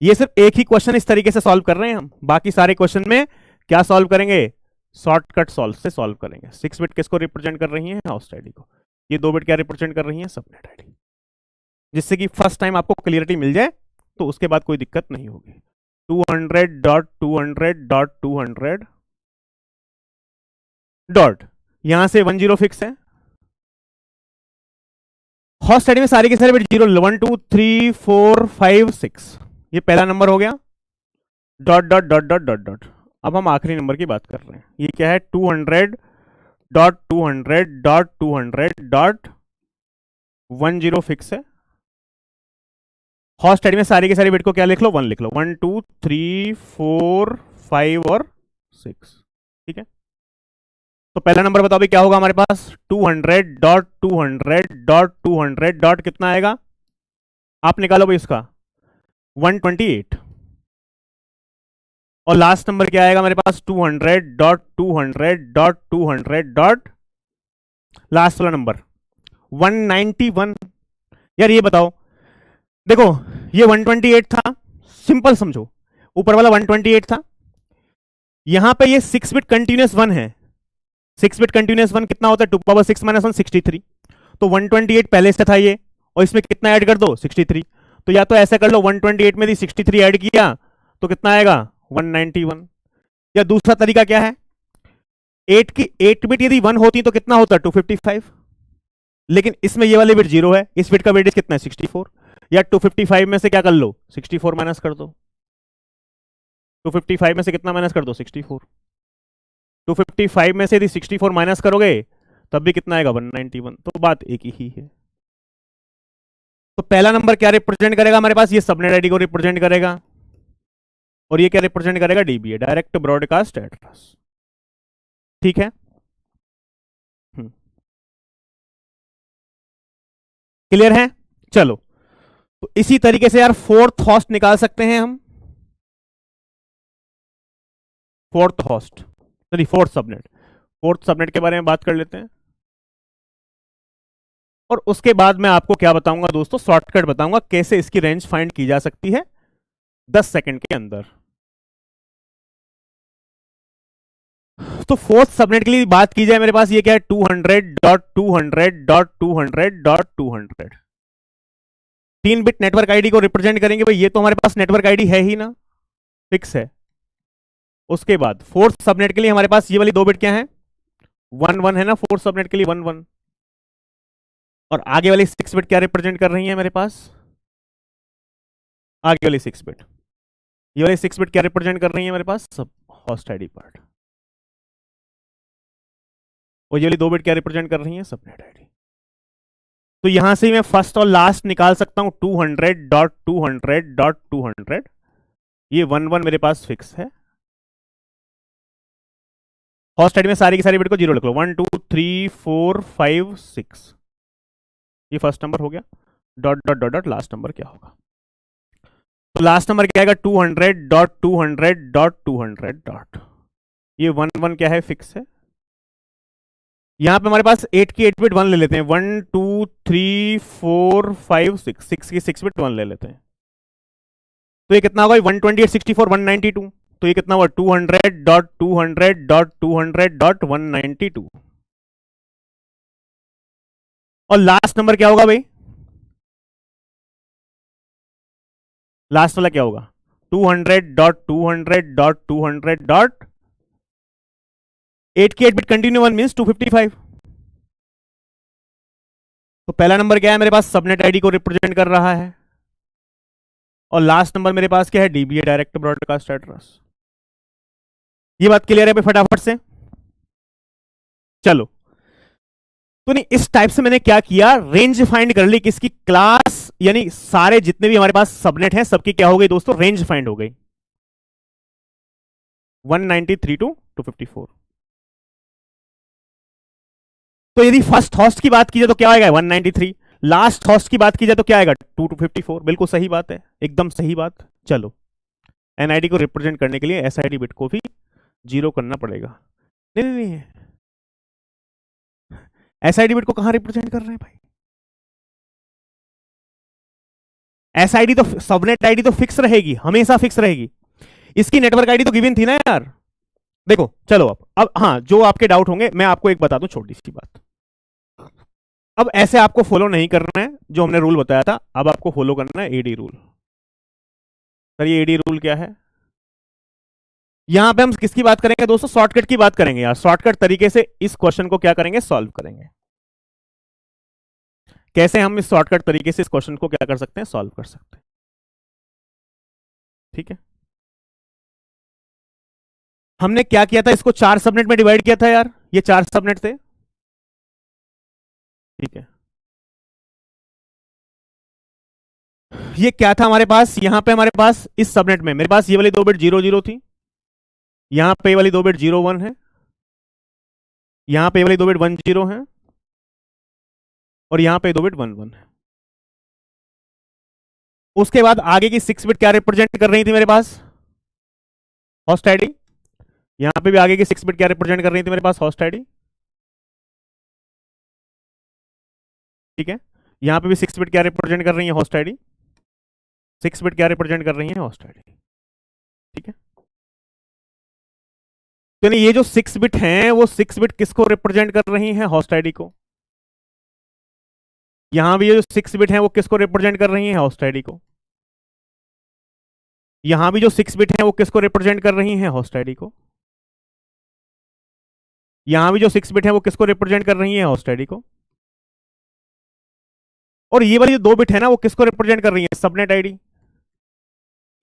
ये सिर्फ एक ही क्वेश्चन इस तरीके से सॉल्व कर रहे हैं हम, बाकी सारे क्वेश्चन में क्या सॉल्व करेंगे, शॉर्टकट सॉल्व से सॉल्व करेंगे। 6 बिट किसको रिप्रेजेंट कर रही है, होस्ट आईडी को। ये 2 बिट क्या रिप्रेजेंट कर रही है, सबनेट आईडी। जिससे कि फर्स्ट टाइम आपको क्लियरिटी मिल जाए तो उसके बाद कोई दिक्कत नहीं होगी। 200.200.200 डॉट, यहां से 10 फिक्स है। होस्ट आईडी में सारे के सारे बिट 0, 1 2 3 4 5 6, ये पहला नंबर हो गया। Dot dot dot dot dot dot. अब हम आखिरी नंबर की बात कर रहे हैं, ये क्या है 200.200.200.10 फिक्स है। होस्ट आईडी में सारी के सारी बिट को क्या लिख लो, 1 लिख लो, 1 2 3 4 5 और 6, ठीक है। तो पहला नंबर बताओ भी क्या होगा हमारे पास, 200.200.200 कितना आएगा, आप निकालो भाई इसका 128। और लास्ट नंबर क्या आएगा मेरे पास 200.200.200. लास्ट वाला नंबर 191। यार ये बताओ, देखो ये 128 था, सिंपल समझो, ऊपर वाला 128 था, यहां पे ये 6 बिट कंटिन्यूस 1 है। 6 बिट कंटिन्यूस 1 कितना होता है, 2 पावर 6 माइनस 1 63। तो 128 पहले से था ये, और इसमें कितना ऐड कर दो 63। तो या तो ऐसा कर लो 128 में 63 ऐड किया तो कितना आएगा 191। या दूसरा तरीका क्या है, 8 की 8 बिट यदि 1 होती तो कितना होता 255, लेकिन इसमें ये वाले बिट 0 है, इस बिट का वेटेज कितना है 64। या 255 में से क्या कर लो 64 माइनस कर दो, 255 में से कितना माइनस कर दो 64। 255 में से यदि 64 माइनस करोगे तब भी कितना आएगा 191। तो बात एक ही है। तो पहला नंबर क्या रिप्रेजेंट करेगा हमारे पास, ये सबनेट आईडी को रिप्रेजेंट करेगा, और ये क्या रिप्रेजेंट करेगा, डीबीए, डायरेक्ट ब्रॉडकास्ट एड्रेस, ठीक है। क्लियर है, चलो तो इसी तरीके से यार फोर्थ होस्ट निकाल सकते हैं हम, fourth host sorry fourth subnet. Fourth subnet के बारे में बात कर लेते हैं, और उसके बाद मैं आपको क्या बताऊंगा दोस्तों, शॉर्टकट बताऊंगा कैसे इसकी रेंज फाइंड की जा सकती है 10 सेकंड के अंदर। तो फोर्थ सबनेट के लिए बात की जाए, मेरे पास ये क्या है 200.200.200.200। 3 बिट नेटवर्क आईडी को रिप्रेजेंट करेंगे भाई, ये तो हमारे पास नेटवर्क आईडी है ही ना, फिक्स है। उसके बाद फोर्थ सबनेट के लिए हमारे पास ये वाली 2 बिट क्या है 1 1 है ना, फोर्थ सबनेट के लिए 1 1। और आगे वाली 6 बिट क्या रिप्रेजेंट कर रही है मेरे पास, आगे वाली 6 बिट, ये वाली 6 बिट क्या रिप्रेजेंट कर रही है मेरे पास, सब होस्ट आईडी पार्ट। और ये वाली 2 बिट क्या रिप्रेजेंट कर रही है, सबनेट आईडी। तो यहां से मैं फर्स्ट और लास्ट निकाल सकता हूं 200.200.200। ये 1 1 मेरे पास फिक्स है। होस्ट आईडी में सारी की सारी बिट को 0 लिख लो, 1 2 3 4 5 6, ये फर्स्ट नंबर हो गया। Dot dot dot dot last number क्या होगा, तो लास्ट नंबर क्या आएगा 200.200.200 डॉट, ये 1 1 क्या है फिक्स है। यहां पे हमारे पास 8 की 8 बिट 1 ले लेते हैं, 1 2 3 4 5 6 6 की 6 बिट 1 ले लेते हैं। तो ये कितना होगा 128 64 192, तो ये कितना हुआ 200.200.200.192 और लास्ट नंबर क्या होगा भाई? लास्ट वाला क्या होगा? 200.200.200. 8 की 8 बिट कंटिन्यू वन मीन्स 255. तो पहला नंबर क्या है मेरे पास? सबनेट आईडी को रिप्रेजेंट कर रहा है और लास्ट नंबर मेरे पास क्या है? DBA, direct broadcast address. ये बात क्लियर है भाई फटाफट से? चलो, तो नहीं, इस टाइप से मैंने क्या किया, रेंज फाइंड कर ली किसकी? क्लास, यानी सारे जितने भी हमारे पास सबनेट हैं सबकी क्या हो गई दोस्तों? रेंज फाइंड हो गई 193 टू 254. तो यदि फर्स्ट हॉस्ट की बात की जाए तो क्या आएगा? 193. लास्ट हॉस्ट की बात की जाए तो क्या आएगा? 254. बिल्कुल सही बात है, एकदम सही बात. चलो, एनआईडी को रिप्रेजेंट करने के लिए एसआईडी बिट को भी 0 करना पड़ेगा. नहीं नहीं नहीं, एसआईडी बिट को कहां रिप्रेजेंट कर रहे हैं भाई? एसआईडी तो, सबनेट आईडी तो फिक्स रहेगी, हमेशा फिक्स रहेगी. इसकी नेटवर्क आईडी तो गिवन थी ना यार. देखो चलो, अब हाँ, जो आपके डाउट होंगे मैं आपको एक बता दूं छोटी सी बात. अब ऐसे आपको फॉलो नहीं करना है जो हमने रूल बताया था, अब आपको फॉलो करना है एडी रूल. सर ये एडी रूल क्या है? यहां पे हम किसकी बात करेंगे दोस्तों? शॉर्टकट की बात करेंगे यार. शॉर्टकट तरीके से इस क्वेश्चन को क्या करेंगे? सॉल्व करेंगे. कैसे हम इस शॉर्टकट तरीके से इस क्वेश्चन को क्या कर सकते हैं? सॉल्व कर सकते हैं. ठीक है, हमने क्या किया था? इसको 4 सबनेट में डिवाइड किया था यार. ये 4 सबनेट थे. ठीक है, ये क्या था हमारे पास? यहां पे हमारे पास इस सबनेट में मेरे पास ये वाली 2 बिट 00 थी, यहां पे वाली 2 बिट 01 है, यहां पे वाली 2 बिट 10 है और यहां पे 2 बिट 11 है. उसके बाद आगे की 6 बिट क्या रिप्रेजेंट कर रही थी मेरे पास? Host ID. यहां पे भी आगे की 6 बिट क्या रिप्रेजेंट कर रही थी मेरे पास? Host ID. ठीक है, यहां पे भी 6 बिट क्या रिप्रेजेंट कर रही है? Host ID. 6 बिट क्या रिप्रेजेंट कर रही है? Host ID. ठीक है, तो ये जो 6 बिट हैं वो 6 बिट किसको रिप्रेजेंट कर रही हैं? होस्ट आईडी को. यहां भी जो 6 बिट हैं वो किसको रिप्रेजेंट कर रही हैं? होस्ट आईडी को. यहां भी जो 6 बिट हैं वो किसको रिप्रेजेंट कर रही हैं? होस्ट आईडी को. यहां भी जो 6 बिट हैं वो किसको रिप्रेजेंट कर रही हैं? होस्ट आईडी को. और ये वाली जो 2 बिट है ना वो किसको रिप्रेजेंट कर रही है? Subnet ID.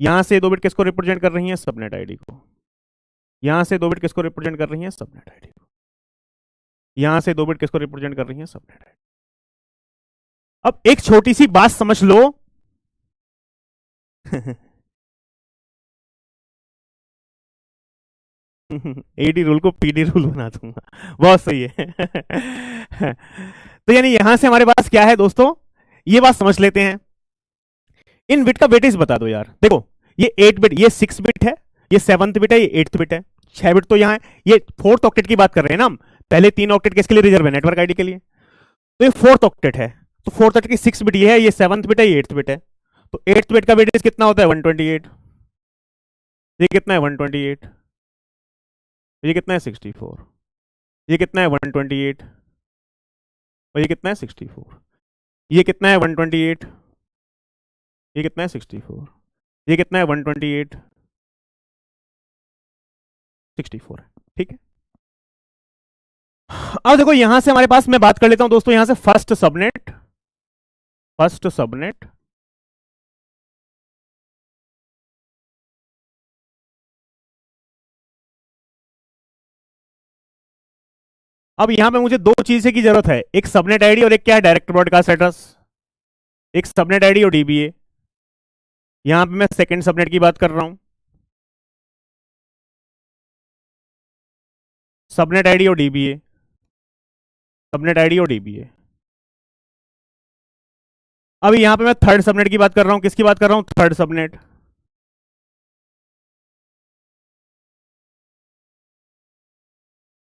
यहां से 2 बिट किसको रिप्रेजेंट कर रही है? सबनेट आईडी को. यहां से 2 बिट किसको रिप्रेजेंट कर रही है? सबनेट आईडी को. यहां से 2 बिट किसको रिप्रेजेंट कर रही है? Subnet ID. अब एक छोटी सी बात समझ लो. एडी रूल को पीडी रूल बना दूंगा. बहुत सही है. तो यानी यहां से हमारे पास क्या है दोस्तों? ये बात समझ लेते हैं. इन बिट का वेटेज बता दो यार. देखो, ये 8 बिट, ये 6 बिट है, ये 7th बिट है, ये 8th बिट है, 6 बिट तो यहां है. ये 4th ऑक्टेट की बात कर रहे हैं ना हम. पहले 3 ऑक्टेट किसके लिए रिजर्व है? नेटवर्क आईडी के लिए. तो ये 4th ऑक्टेट है, तो 4th ऑक्टेट की 6 बिट ये है, ये 7th बिट है, ये 8th बिट है. तो 8th बिट का वेटेज कितना होता है? 128. ये कितना है? 128. ये कितना है? 64. ये कितना है? 128. और ये कितना है? 64. ये कितना है? 128. ये कितना है? 64. ये कितना है? 128. 64 है. ठीक है, अब देखो यहां से हमारे पास, मैं बात कर लेता हूं दोस्तों यहां से फर्स्ट सबनेट. फर्स्ट सबनेट, अब यहां पे मुझे 2 चीजें की जरूरत है, एक सबनेट आईडी और एक क्या है? Direct broadcast address. एक सबनेट आईडी और डीबीए. यहां पे मैं सेकंड सबनेट की बात कर रहा हूं. सबनेट आईडी और डीबीए. सबनेट आईडी और डीबीए. अब यहां पे मैं थर्ड सबनेट की बात कर रहा हूं. किसकी बात कर रहा हूं? Third subnet.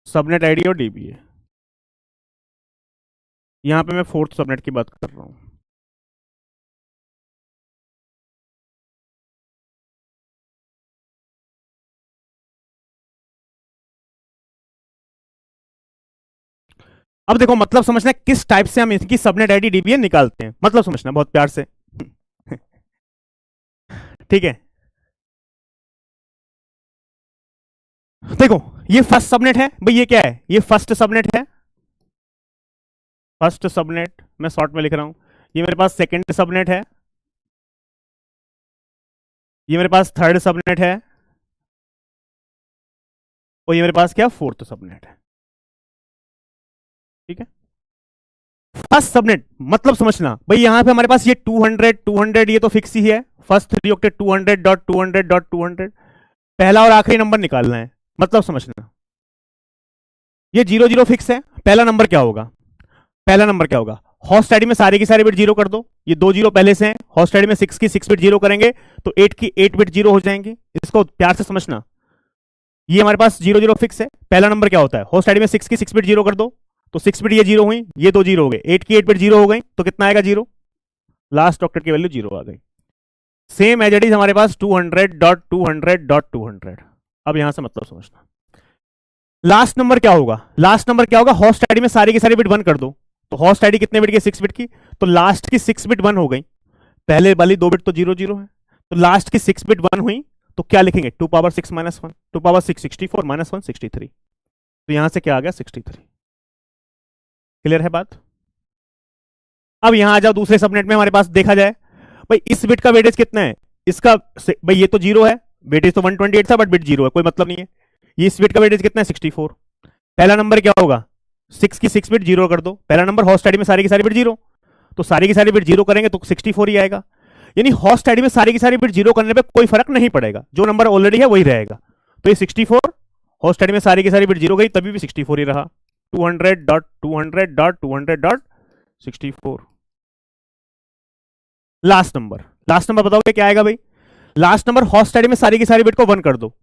सबनेट आईडी और डीबीए. यहां पे मैं फोर्थ सबनेट की बात कर रहा हूं. अब देखो मतलब समझना किस टाइप से हम इसकी सबनेट आईडी डीबीएन निकालते हैं, मतलब समझना बहुत प्यार से। ठीक है, देखो ये फर्स्ट सबनेट है भाई, ये क्या है, ये फर्स्ट सबनेट है, फर्स्ट सबनेट मैं शॉर्ट में लिख रहा हूं। ये मेरे पास सेकंड सबनेट है, ये मेरे पास थर्ड सबनेट है, और ये मेरे पास क्या फोर्थ सबनेट है। ठीक है, फर्स्ट सबनेट मतलब समझना भाई, यहां पे हमारे पास ये 200 ये तो फिक्स ही है, फर्स्ट 3 ऑक्टेट 200.200.200, पहला और आखिरी नंबर निकालना है, मतलब समझना। ये 00 फिक्स है, पहला नंबर क्या होगा, पहला नंबर क्या होगा, होस्ट आईडी में सारे की सारे बिट 0 कर दो, ये 2 0 पहले से हैं, होस्ट आईडी में 6 की 6 बिट 0 करेंगे तो 8 की 8 बिट 0 हो जाएंगी, इसको प्यार से समझना। ये हमारे पास 00 फिक्स है, पहला नंबर क्या होता है, होस्ट आईडी में 6 की 6 बिट 0 कर दो, तो 6 बिट ये 0 हुई, ये 2 0 हो गए, 8 की 8 बिट 0 हो गई, तो कितना आएगा 0, लास्ट ऑक्टेट की वैल्यू 0 आ गई। सेम एज इट इज हमारे पास 200.200.200। अब यहां से मतलब समझना, लास्ट नंबर क्या होगा, लास्ट नंबर क्या होगा, होस्ट आईडी में सारी की सारी बिट 1 कर दो, तो होस्ट आईडी कितने बिट की, 6 बिट की, तो लास्ट की 6 बिट 1 हो गई, पहले वाली 2 बिट तो 0 0 है, तो लास्ट की 6 बिट 1 हुई, तो क्या लिखेंगे 2 पावर 6 माइनस 1, 2 पावर 6 64 माइनस 1 63, तो यहां से क्या आ गया 63। क्लियर है बात। अब यहां आ जाओ दूसरे सबनेट में, हमारे पास देखा जाए भाई इस बिट का वेटेज कितना है, इसका भाई ये तो 0 है, वेटेज तो 128 था बट बिट 0 है, कोई मतलब नहीं है, ये इस बिट का वेटेज कितना है 64, पहला नंबर क्या होगा 6 की 6 बिट 0 कर दो, पहला नंबर होस्ट आईडी में सारी की सारी बिट 0, तो सारी की सारी बिट 0 करेंगे तो 64 ही आएगा, यानी होस्ट आईडी में सारी की सारी बिट 0 करने पे कोई फर्क नहीं पड़ेगा, जो नंबर ऑलरेडी है वही रहेगा, तो ये 64, होस्ट आईडी में सारी की सारी बिट 0 गई तभी भी 64 ही रहा, 200.200.200.64। लास्ट नंबर, लास्ट नंबर बताओगे क्या आएगा भाई, लास्ट नंबर होस्ट आईडी में सारी की सारी बिट को 1 कर दो,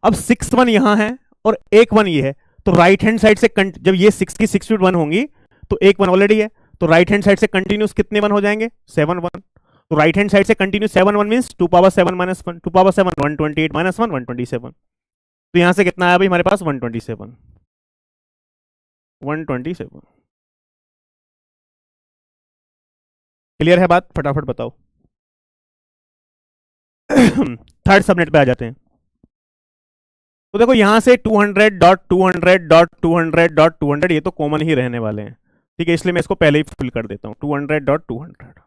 अब 6 1 यहां है और 1 1 ये है, तो राइट हैंड साइड से जब ये 6 की 6 बिट 1 होंगी तो 1 1 ऑलरेडी है, तो राइट हैंड साइड से कंटिन्यूस कितने 1 हो जाएंगे 7 1, तो राइट हैंड साइड से continuous 7 1 means 2 power 7 minus 1, 2 power 7 128 minus 1 127, तो यहां से कितना आया भाई हमारे पास 127, 127। क्लियर है बात, फटाफट बताओ। थर्ड सबनेट पे आ जाते हैं, तो देखो यहां से 200.200.200.200 ये तो कॉमन ही रहने वाले हैं, ठीक है, इसलिए मैं इसको पहले ही फिल कर देता हूं 200.200।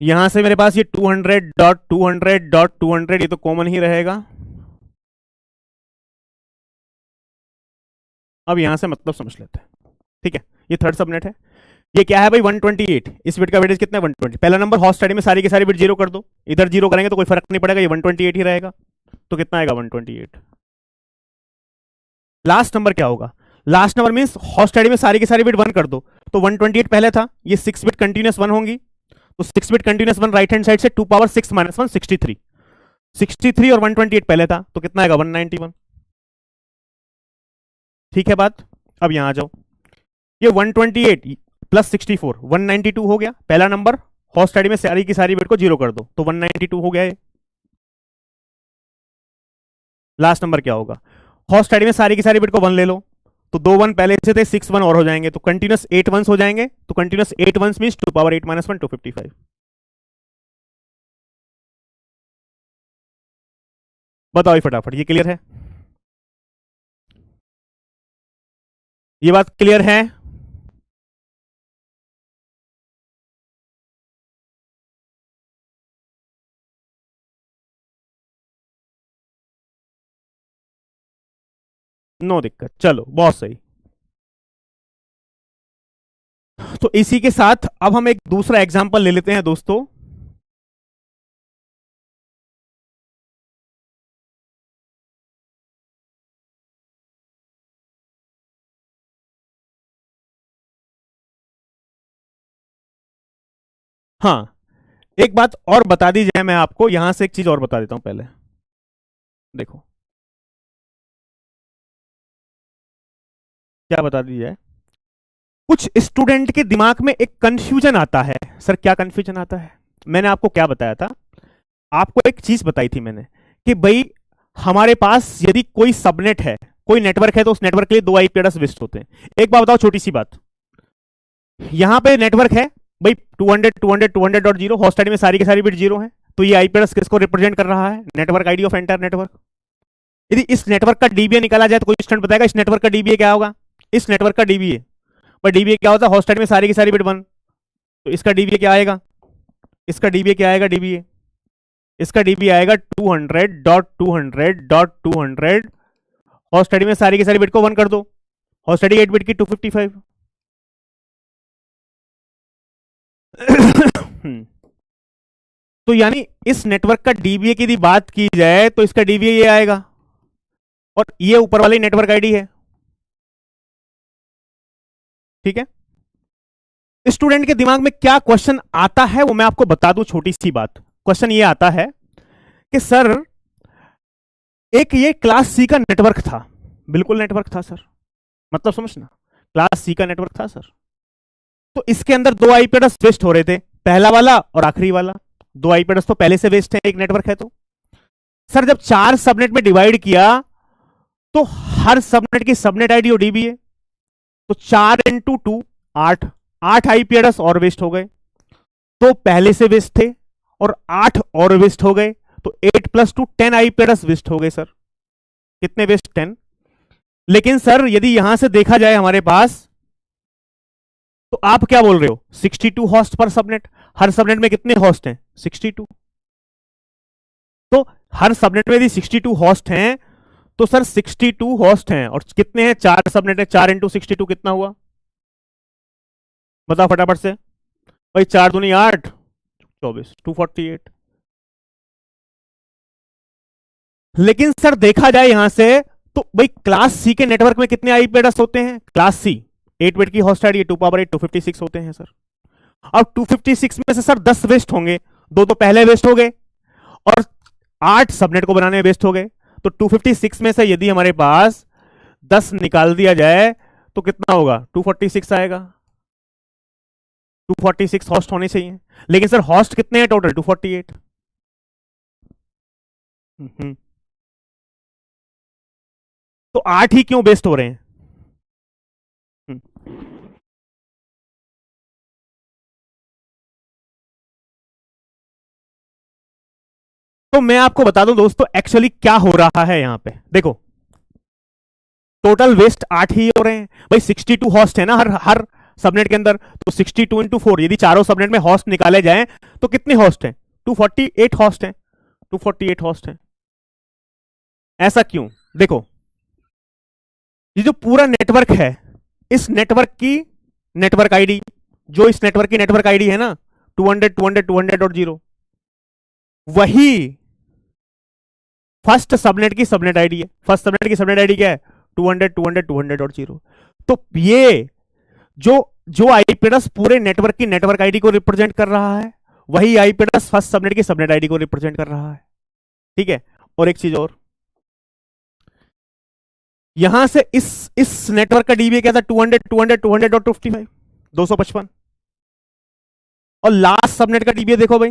यहां से मेरे पास ये 200.200.200 ये तो कॉमन ही रहेगा। अब यहां से मतलब समझ लेते हैं, ठीक है, ये थर्ड सबनेट है, ये क्या है भाई 128, इस बिट का वेटेज कितना है 120, पहला नंबर होस्ट आईडी में सारी की सारी बिट 0 कर दो, इधर 0 करेंगे तो कोई फर्क नहीं पड़ेगा, ये 128 ही रहेगा, तो कितना आएगा 128। लास्ट नंबर क्या होगा, last number means host ID में सारी की सारी बिट 1 कर दो, तो 128 पहले था, ये 6 बिट कंटिन्यूस 1 होंगी, तो 6 bit continuous 1 right hand side से 2 पावर 6 माइनस 1 63, 63 और 128 पहले था, तो कितना आएगा 191। ठीक है बात। अब यहां आ जाओ, ये 128 प्लस 64 192 हो गया, पहला नंबर होस्ट आईडी में सारी की सारी बिट को 0 कर दो, तो 192 हो गया ये। लास्ट नंबर क्या होगा, होस्ट आईडी में सारी की सारी बिट को 1 ले लो, तो 2 1 पहले से थे, 6 1 और हो जाएंगे, तो कंटिन्यूस 8 1 हो जाएंगे, तो कंटिन्यूस 8 1 मींस 2 पावर 8 माइनस 1 255। बताओ फटाफट, ये क्लियर है, ये बात क्लियर है। नो दिक्कत, चलो बहुत सही। तो इसी के साथ अब हम एक दूसरा एग्जांपल ले लेते हैं दोस्तों। हाँ, एक बात और बता दी जाए, मैं आपको यहां से एक चीज और बता देता हूं पहले, देखो क्या बता दी जाए, कुछ स्टूडेंट के दिमाग में एक कंफ्यूजन आता है, सर क्या कंफ्यूजन आता है, मैंने आपको क्या बताया था, आपको एक चीज बताई थी मैंने कि भाई हमारे पास यदि कोई सबनेट है, कोई नेटवर्क है तो उस नेटवर्क के लिए 2 आईपी एड्रेस विजिट होते हैं। एक बात बताओ, छोटी सी बात, यहां पे नेटवर्क है भाई 200.200.0, होस्ट आईडी में सारी की सारी बिट 0 है, तो ये आईपी एड्रेस किसको रिप्रेजेंट कर रहा है? Network ID of entire network. यदि इस नेटवर्क का डीबीए निकाला जाए तो कोई स्टूडेंट बताएगा इस नेटवर्क का डीबीए क्या होगा? इस नेटवर्क का डीबीए, पर डीबीए क्या होता है? होस्ट आईडी में सारी की सारी बिट 1, तो इसका डीबीए क्या आएगा? इसका डीबीए क्या आएगा? डीबीए इसका डीबीए आएगा 200.200.200, होस्ट आईडी में सारी की सारी बिट को 1 कर दो, होस्ट आईडी 8 बिट की 255। तो यानी इस नेटवर्क का डीबीए की यदि बात की जाए तो इसका डीबीए ये आएगा, और ये ऊपर वाली नेटवर्क आईडी है। ठीक है, स्टूडेंट के दिमाग में क्या क्वेश्चन आता है वो मैं आपको बता दूं। छोटी सी बात, क्वेश्चन ये आता है कि सर एक ये क्लास सी का नेटवर्क था, बिल्कुल नेटवर्क था सर, मतलब समझना, क्लास सी का नेटवर्क था सर, तो इसके अंदर 2 आईपी एड्रेस वेस्ट हो रहे थे, पहला वाला और आखिरी वाला। 2 आईपी एड्रेस तो पहले से वेस्ट है, एक नेटवर्क है तो। सर जब 4 सबनेट में डिवाइड किया तो हर सबनेट की सबनेट आईडी और डीबीए, तो 4 इंटू 2 8 आईपी एड्रेस और वेस्ट हो गए, तो पहले से वेस्ट थे और 8 और वेस्ट हो गए, तो 8 + 2 10 आईपी एड्रेस वेस्ट हो गए सर। कितने वेस्ट? 10। लेकिन सर यदि यहां से देखा जाए हमारे पास, तो आप क्या बोल रहे हो? 62 होस्ट पर सबनेट, हर सबनेट में कितने होस्ट हैं? 62। तो हर सबनेट में यदि 62 होस्ट हैं तो सर 62 होस्ट हैं, और कितने हैं? 4 सबनेट है, 4 इंटू 62 कितना हुआ? बताओ फटाफट से भाई। 4 दूनी 8, 24, 248। लेकिन सर देखा जाए यहां से तो भाई क्लास सी के नेटवर्क में कितने आईपी एड्रेस होते हैं? क्लास सी 8 बिट की होस्ट आईडी 2 × 8 256 होते हैं सर। अब 256 में से सर 10 वेस्ट होंगे, 2 तो पहले वेस्ट हो गए और 8 सबनेट को बनाने में वेस्ट हो गए, तो 256 में से यदि हमारे पास 10 निकाल दिया जाए तो कितना होगा? 246 आएगा। 246 होस्ट होने चाहिए, लेकिन सर होस्ट कितने हैं टोटल? 248। तो 8 ही क्यों वेस्ट हो रहे हैं? तो मैं आपको बता दूं दोस्तों एक्चुअली क्या हो रहा है यहां पे। देखो टोटल वेस्ट 8 ही हो रहे हैं भाई, 62 होस्ट है ना हर सबनेट के अंदर, तो 62 × 4 यदि चारों सबनेट में होस्ट निकाले जाएं तो कितने होस्ट हैं? 248 होस्ट हैं, 248 होस्ट हैं। ऐसा क्यों? देखो ये जो पूरा नेटवर्क है, इस नेटवर्क की नेटवर्क आईडी, जो इस नेटवर्क की नेटवर्क आईडी है ना 200.200.0, वही फर्स्ट सबनेट की सबनेट आईडी है। फर्स्ट सबनेट की सबनेट आईडी क्या है? 200.200.200.0। तो ये जो आईपी एड्रेस पूरे नेटवर्क की नेटवर्क आईडी को रिप्रेजेंट कर रहा है, वही आईपी एड्रेस फर्स्ट सबनेट की सबनेट आईडी को रिप्रेजेंट कर रहा है। ठीक है, और एक चीज और, यहां से इस नेटवर्क का डीबीए क्या था? 200.200.200.55 255। और लास्ट सबनेट का डीबीए देखो भाई,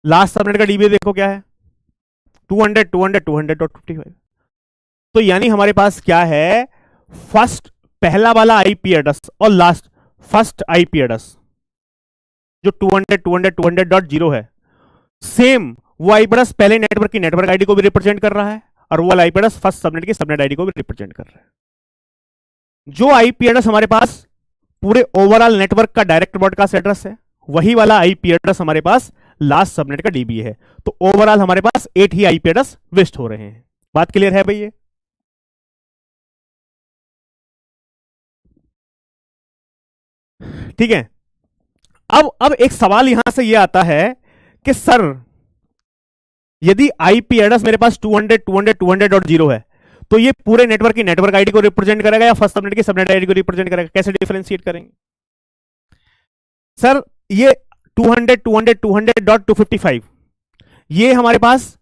लास्ट सबनेट का डीबीए देखो क्या है? 200.200.200.55। तो यानी हमारे पास क्या है? फर्स्ट पहला वाला आईपी एड्रेस और लास्ट फर्स्ट आईपी एड्रेस जो 200.200.200.0 है, सेम वो आईपी एड्रेस पहले नेटवर्क की नेटवर्क आईडी को भी रिप्रेजेंट कर रहा है, और वो आईपी एड्रेस फर्स्ट सबनेट की सबनेट आईडी को भी रिप्रेजेंट कर रहा है। जो आईपी एड्रेस हमारे पास पूरे ओवरऑल नेटवर्क का डायरेक्ट ब्रॉडकास्ट एड्रेस है, वही वाला आईपी एड्रेस हमारे पास लास्ट सबनेट का डीबीए है। तो ओवरऑल हमारे पास 8 ही आईपी एड्रेस वेस्ट हो रहे हैं। बात क्लियर है भाई? ये ठीक है। अब एक सवाल यहां से ये आता है कि सर यदि आईपी एड्रेस मेरे पास 200.200.200.0 है, तो ये पूरे नेटवर्क की नेटवर्क आईडी को रिप्रेजेंट करेगा या फर्स्ट सबनेट की सबनेट आईडी को रिप्रेजेंट करेगा? कैसे डिफरेंशिएट करेंगे सर? ये 200.200.200.255 ये हमारे पास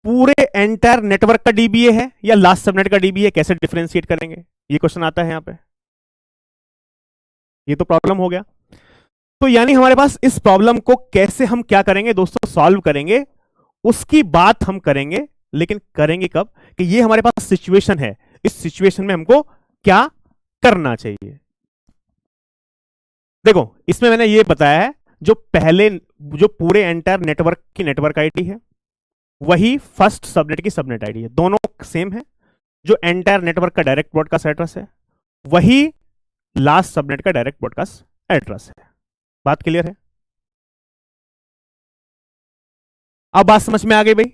पूरे एंटायर नेटवर्क का डीबीए है या लास्ट सबनेट का डीबीए? कैसे डिफरेंशिएट करेंगे? ये क्वेश्चन आता है यहां पे। ये तो प्रॉब्लम हो गया। तो यानी हमारे पास इस प्रॉब्लम को कैसे हम क्या करेंगे दोस्तों? सॉल्व करेंगे। उसकी बात हम करेंगे, लेकिन करेंगे कब कि ये हमारे पास सिचुएशन है, इस सिचुएशन में हमको क्या करना चाहिए। देखो इसमें मैंने ये बताया है, जो पहले जो पूरे एंटायर नेटवर्क की नेटवर्क आईडी है वही फर्स्ट सबनेट की सबनेट आईडी है, दोनों सेम है। जो एंटायर नेटवर्क का डायरेक्ट ब्रॉडकास्ट एड्रेस है वही लास्ट सबनेट का डायरेक्ट ब्रॉडकास्ट एड्रेस है। बात क्लियर है? अब बात समझ में आ गई भाई?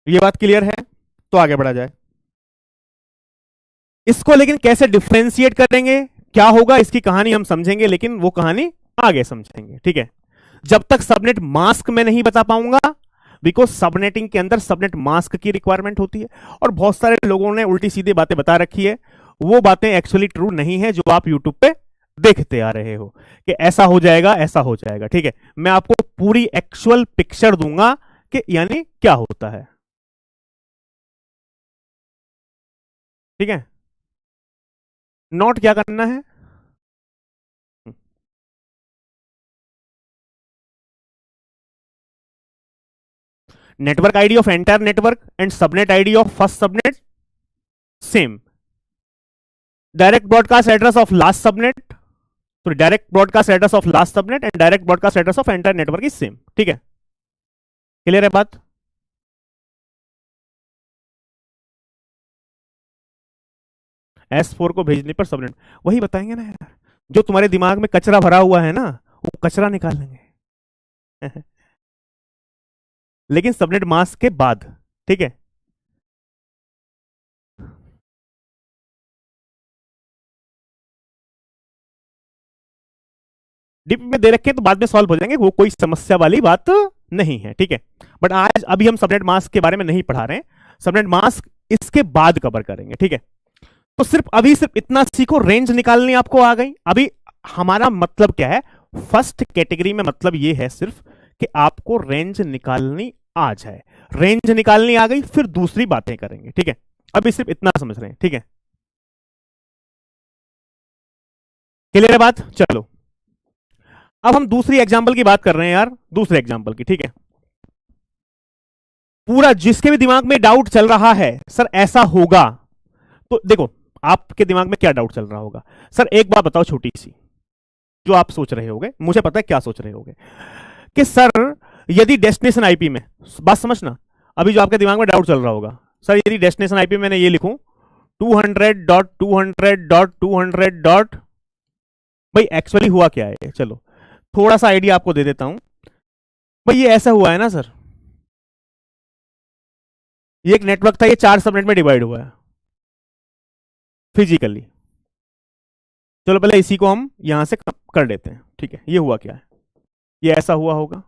ये बात क्लियर है तो आगे बढ़ा जाए। इसको लेकिन कैसे डिफरेंशिएट करेंगे, क्या होगा, इसकी कहानी हम समझेंगे, लेकिन वो कहानी आगे समझेंगे, ठीक है। जब तक सबनेट मास्क में नहीं बता पाऊंगा, बिकॉज सबनेटिंग के अंदर सबनेट मास्क की रिक्वायरमेंट होती है, और बहुत सारे लोगों ने उल्टी सीधी बातें बता रखी है, वो बातें एक्चुअली ट्रू नहीं है जो आप यूट्यूब पे देखते आ रहे हो कि ऐसा हो जाएगा ऐसा हो जाएगा, ठीक है। मैं आपको पूरी एक्चुअल पिक्चर दूंगा कि यानी क्या होता है, ठीक है। नोट क्या करना है, network ID of entire network and subnet ID of first subnet same, direct broadcast address of last subnet, sorry direct broadcast address of last subnet and direct broadcast address of entire network is same, ठीक है। Clear है बात? S4 को भेजने पर subnet वही बताएंगे ना यार, जो तुम्हारे दिमाग में कचरा भरा हुआ है ना वो कचरा निकाल लेंगे लेकिन सबनेट मास्क के बाद, ठीक है। डीपी में दे रखे तो बाद में सॉल्व हो जाएंगे, वो कोई समस्या वाली बात नहीं है, ठीक है। बट आज अभी हम सबनेट मास्क के बारे में नहीं पढ़ा रहे हैं, सबनेट मास्क इसके बाद कवर करेंगे, ठीक है। तो सिर्फ अभी सिर्फ इतना सीखो, रेंज निकालनी आपको आ गई। अभी हमारा मतलब क्या है, फर्स्ट कैटेगरी में मतलब ये है सिर्फ कि आपको रेंज निकालनी आ जाए, रेंज निकालनी आ गई फिर दूसरी बातें करेंगे, ठीक है। अभी सिर्फ इतना समझ रहे हैं, ठीक है। क्लियर है बात? चलो अब हम दूसरी एग्जांपल की बात कर रहे हैं यार, दूसरे एग्जांपल की, ठीक है। पूरा जिसके भी दिमाग में डाउट चल रहा है सर ऐसा होगा, तो देखो आपके दिमाग में क्या डाउट चल रहा होगा। सर एक बात बताओ छोटी सी, जो आप सोच रहे होगे, मुझे पता है क्या सोच रहे होगे, कि सर यदि डेस्टिनेशन आईपी में, बात समझना, अभी जो आपके दिमाग में डाउट चल रहा होगा, सर यदि डेस्टिनेशन आईपी मैंने ये लिखूं 200.200.200. भाई एक्चुअली हुआ क्या है, चलो थोड़ा सा आइडिया आपको दे देता हूं। भाई ये ऐसा हुआ है ना सर, ये एक नेटवर्क था, ये 4 सबनेट में डिवाइड हुआ है फिजिकली। चलो पहले इसी को हम यहां से कर लेते हैं, ठीक है। ये हुआ क्या है, ये ऐसा हुआ होगा,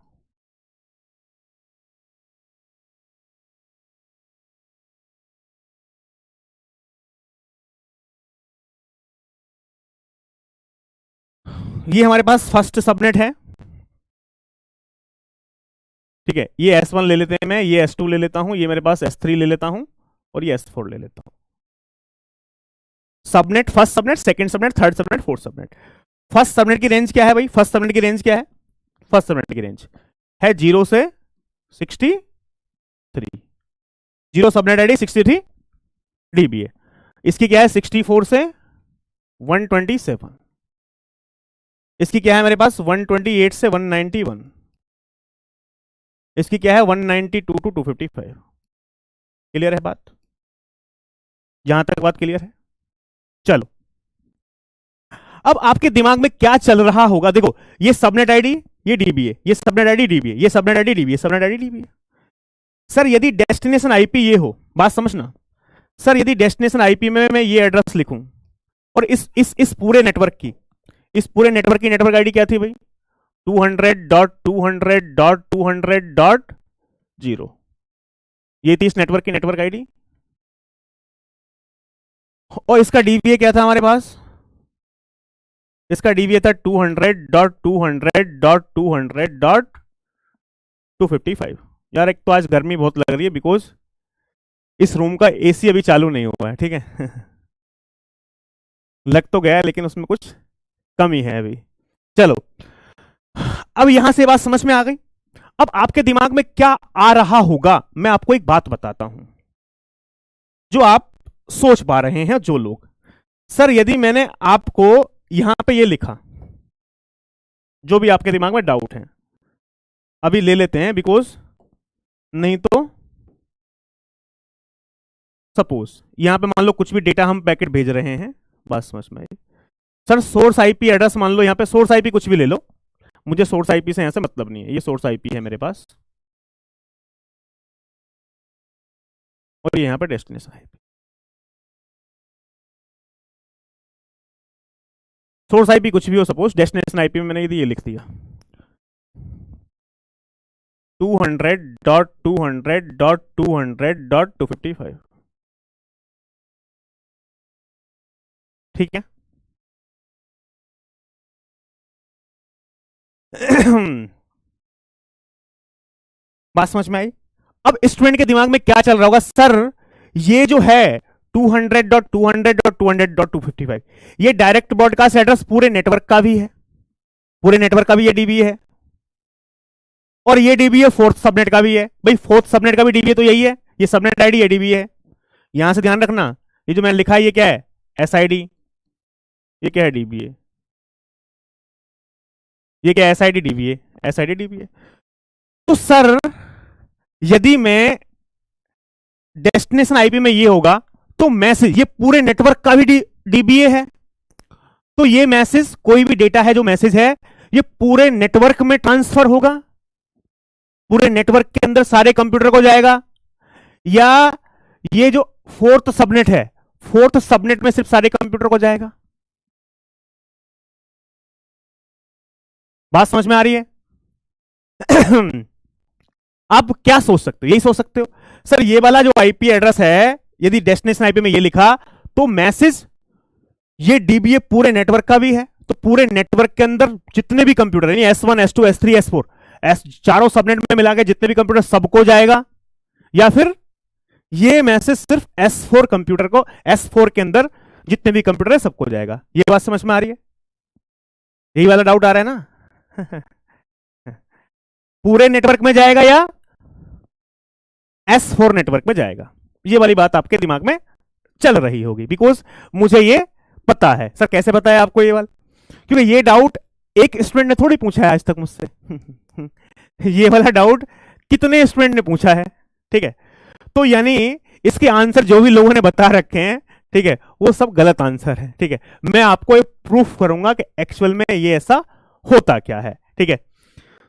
ये हमारे पास फर्स्ट सबनेट है, ठीक है। ये S1 ले लेते हैं, मैं ये S2 ले लेता हूं, ये मेरे पास S3 ले लेता हूं, और ये S4 ले लेता हूं। Subnet, first subnet, second subnet, third subnet, fourth subnet. First subnet की रेंज क्या है भाई, फर्स्ट सबनेट की रेंज क्या है, फर्स्ट सबनेट की रेंज है 0 से 63, 0 सबनेट आईडी 63 डीबी है। इसकी क्या है 64 से 127, इसकी क्या है मेरे पास 128 से 191, इसकी क्या है 192 टू 255। क्लियर है बात? यहां तक बात क्लियर है? चलो अब आपके दिमाग में क्या चल रहा होगा, देखो ये सबनेट आईडी, ये डीबी है, ये सबनेट आईडी डीबी है, ये सबनेट आईडी डीबी है, सबनेट आईडी डीबी है। सर यदि डेस्टिनेशन आईपी ये हो, बात समझना, सर यदि डेस्टिनेशन आईपी में मैं ये एड्रेस लिखूं, और इस पूरे नेटवर्क की, इस पूरे नेटवर्क की नेटवर्क आईडी क्या थी भाई, 200.200.200.0, ये थी इस नेटवर्क की नेटवर्क आईडी। और इसका डीबीए क्या था हमारे पास, इसका डीबीए था 200.200.200.255। यार एक तो आज गर्मी बहुत लग रही है, बिकॉज इस रूम का एसी अभी चालू नहीं हुआ है, ठीक है लग तो गया है लेकिन उसमें कुछ कमी है अभी। चलो अब यहां से बात समझ में आ गई। अब आपके दिमाग में क्या आ रहा होगा, मैं आपको एक बात बताता हूं जो आप सोच पा रहे हैं। जो लोग, सर यदि मैंने आपको यहां पे ये लिखा, जो भी आपके दिमाग में डाउट है अभी ले लेते हैं, बिकॉज नहीं तो सपोज यहां पे मान लो कुछ भी डेटा हम पैकेट भेज रहे हैं, बात समझ में आई। सर सोर्स आईपी एड्रेस मान लो, यहां पे सोर्स आईपी कुछ भी ले लो, मुझे सोर्स आईपी से यहां से मतलब नहीं है, ये सोर्स आईपी है मेरे पास और यहां पे डेस्टिनेशन आईपी। सोर्स आईपी कुछ भी हो, सपोज डेस्टिनेशन आईपी में मैंने ये लिख दिया 200.200.255, ठीक है। बात समझ में आई। अब स्टूडेंट के दिमाग में क्या चल रहा होगा, सर ये जो है 200.200.200.255 ये डायरेक्ट ब्रॉडकास्ट एड्रेस पूरे नेटवर्क का भी है, पूरे नेटवर्क का भी ये डीबी है, और ये डीबी है फोर्थ सबनेट का भी है। भाई फोर्थ सबनेट का भी डीबी है तो यही है, ये सबनेट आईडी है, डीबी है। यहां से ध्यान रखना, ये जो मैंने लिखा है ये क्या है, एसआईडी, ये क्या है, डीबी है, ये क्या है, एसआईडी डीबी है, एसआईडी डीबी है। तो सर यदि मैं डेस्टिनेशन आईपी में ये होगा तो मैसेज ये पूरे नेटवर्क का भी डीबीए है, तो ये मैसेज कोई भी डेटा है जो मैसेज है ये पूरे नेटवर्क में ट्रांसफर होगा, पूरे नेटवर्क के अंदर सारे कंप्यूटर को जाएगा, या ये जो फोर्थ सबनेट है फोर्थ सबनेट में सिर्फ सारे कंप्यूटर को जाएगा। बात समझ में आ रही है? आप क्या सोच सकते हो, यही सोच सकते हो सर ये वाला जो आईपी एड्रेस है यदि डेस्टिनेशन आईपी में ये लिखा तो मैसेज ये डीबीए पूरे नेटवर्क का भी है, तो पूरे नेटवर्क के अंदर जितने भी कंप्यूटर यानी S1 S2 S3 S4 चारों सबनेट में मिला के जितने भी कंप्यूटर सबको जाएगा, या फिर ये मैसेज सिर्फ S4 कंप्यूटर को, S4 के अंदर जितने भी कंप्यूटर है सबको जाएगा। ये बात समझ में आ रही है? यही वाला डाउट आ रहा है ना? पूरे नेटवर्क में जाएगा या S4 नेटवर्क में जाएगा, ये वाली बात आपके दिमाग में चल रही होगी, बिकॉज मुझे ये पता है। सर कैसे पता है आपको ये वाला? क्योंकि ये डाउट एक स्टूडेंट ने थोड़ी पूछा है आज तक मुझसे। ये वाला डाउट कितने स्टूडेंट ने पूछा है, ठीक है। तो यानी इसके आंसर जो भी लोगों ने बता रखे हैं, ठीक है, वो सब गलत आंसर है, ठीक है। मैं आपको एक प्रूफ करूंगा कि एक्चुअल में ये ऐसा होता क्या है, ठीक है।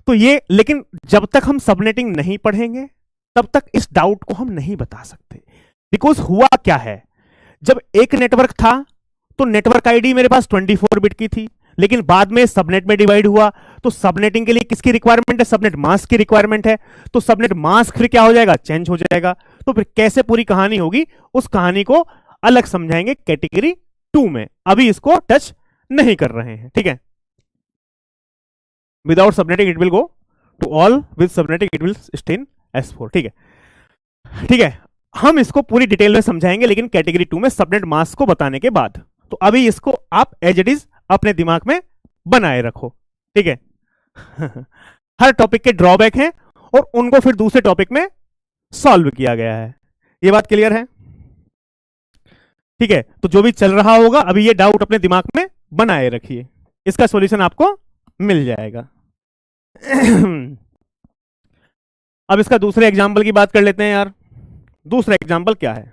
तो ये, लेकिन जब तक हम सबनेटिंग नहीं पढ़ेंगे तब तक इस डाउट को हम नहीं बता सकते, बिकॉज हुआ क्या है, जब एक नेटवर्क था तो नेटवर्क आईडी मेरे पास 24 बिट की थी, लेकिन बाद में सबनेट में डिवाइड हुआ तो सबनेटिंग के लिए किसकी रिक्वायरमेंट है, सबनेट मास्क की रिक्वायरमेंट है, तो सबनेट मास्क फिर क्या हो जाएगा, चेंज हो जाएगा। तो फिर कैसे पूरी कहानी होगी, उस कहानी को अलग समझाएंगे कैटेगरी 2 में, अभी इसको टच नहीं कर रहे हैं, ठीक है। Without subnetting it will go to all, with subnetting it will stay in S4, ठीक है, ठीक है। हम इसको पूरी डिटेल में समझाएंगे, लेकिन कैटेगरी 2 में सबनेट मास्क को बताने के बाद। तो अभी इसको आप एज इट इज अपने दिमाग में बनाए रखो, ठीक है। हर टॉपिक के ड्रॉबैक हैं और उनको फिर दूसरे टॉपिक में सॉल्व किया गया है, ये बात क्लियर है, ठीक है। तो जो भी चल रहा होगा अभी ये डाउट अपने दिमाग में बनाए रखिए, इसका सॉल्यूशन आपको मिल जाएगा। अब इसका दूसरे एग्जाम्पल की बात कर लेते हैं यार। दूसरा एग्जाम्पल क्या है,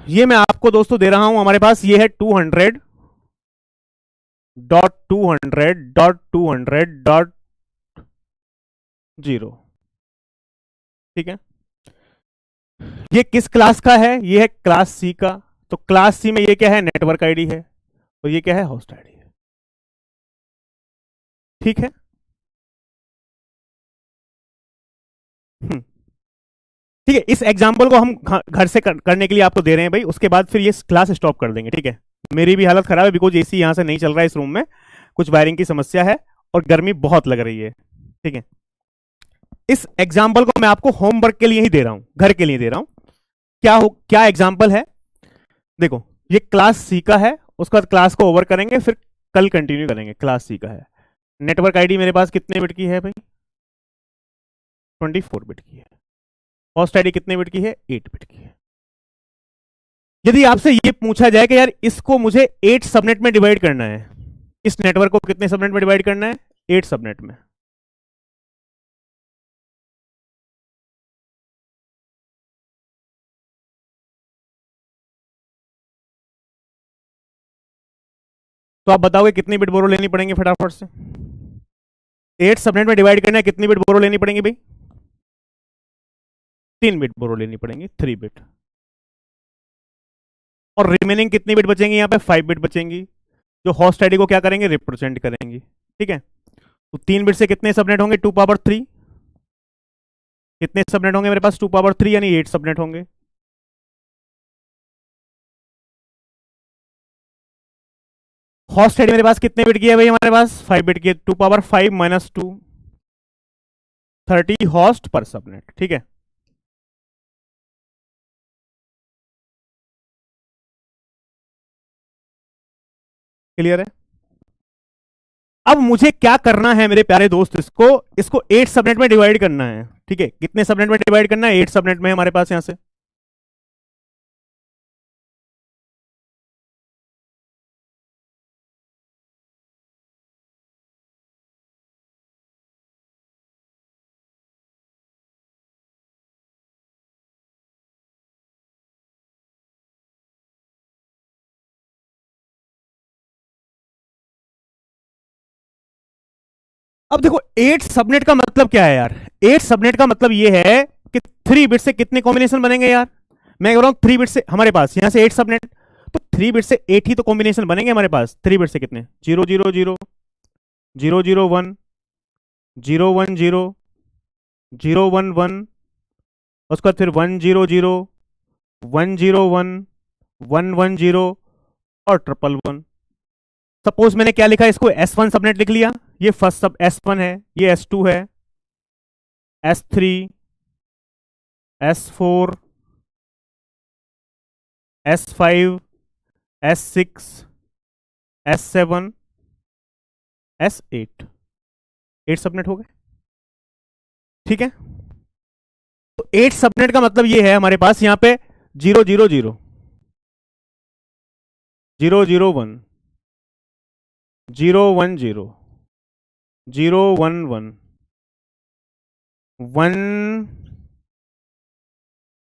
ये मैं आपको दोस्तों दे रहा हूं, हमारे पास ये है 200.200.200.0, ठीक है। ये किस क्लास का है, ये है क्लास सी का। तो क्लास सी में ये क्या है, नेटवर्क आईडी है, और ये क्या है, होस्ट आईडी है, ठीक है। ठीक है, इस एग्जाम्पल को हम घर से करने के लिए आपको दे रहे हैं भाई, उसके बाद फिर ये क्लास स्टॉप कर देंगे, ठीक है। मेरी भी हालत खराब है बिकॉज एसी यहां से नहीं चल रहा है, इस रूम में कुछ वायरिंग की समस्या है और गर्मी बहुत लग रही है, ठीक है। इस एग्जाम्पल को मैं आपको होमवर्क के लिए ही दे रहा हूं, घर के लिए दे रहा हूं। क्या एग्जाम्पल है, देखो ये क्लास सी का है उसके बाद क्लास को ओवर करेंगे, फिर कल कंटिन्यू करेंगे। क्लास सी का है। नेटवर्क आईडी मेरे पास कितने बिट की है भाई? 24 बिट की है। होस्ट आईडी कितने बिट की है? 8 बिट की है। यदि आपसे ये पूछा जाए कि यार इसको मुझे 8 सबनेट में डिवाइड करना है, इस नेटवर्क को कितने सबनेट में डिवाइड करना है? 8 सबनेट में। तो आप बताओगे कितनी बिट बोरो लेनी पड़ेंगे फटाफट से? 8 सबनेट में डिवाइड करना है, कितनी बिट बोरो लेनी पड़ेंगी भाई? 3 बिट बोरो लेनी पड़ेंगी, 3 बिट। और रिमेनिंग कितनी बिट बचेंगी? यहाँ पे 5 बिट बचेंगी, जो होस्ट आईडी को क्या करेंगे? रिप्रेजेंट करेंगी। ठीक है, तो 3 बिट से कितने सबनेट होंगे? 2 पावर 3। कितने सबनेट होंगे मेरे पास? 2 पावर 3 यानी 8 सबनेट होंगे। होस्ट आईडी मेरे पास कितने बिट की है भाई? हमारे पास 5 बिट की है। 2 पावर 5 माइनस 2, 30 होस्ट पर सबनेट। ठीक है, क्लियर है? अब मुझे क्या करना है मेरे प्यारे दोस्त? इसको इसको 8 सबनेट में डिवाइड करना है। ठीक है, कितने सबनेट में डिवाइड करना है? 8 सबनेट में हमारे पास यहां से। अब देखो 8 सबनेट का मतलब क्या है यार? 8 सबनेट का मतलब ये है कि 3 बिट से कितने कॉम्बिनेशन बनेंगे यार? मैं कह रहा हूं 3 बिट से हमारे पास यहां से 8 सबनेट, तो 3 बिट से 8 ही तो कॉम्बिनेशन बनेंगे हमारे पास। 3 बिट से कितने? 0 0 0 0 0 1 0 1 0 0 1 1, उसके बाद फिर 1 0 0 1 0 1 1 1 0 और 1 1 1। सपोज मैंने क्या लिखा, इसको S1 सबनेट लिख लिया, ये फर्स्ट सब S1 है, ये S2 है, S3 S4 S5 S6 S7 S8, 8 subnet हो गए। ठीक है, तो 8 सबनेट का मतलब ये है हमारे पास यहां पे 0 0 0 0 0 1 0 1 0 0 1 1 1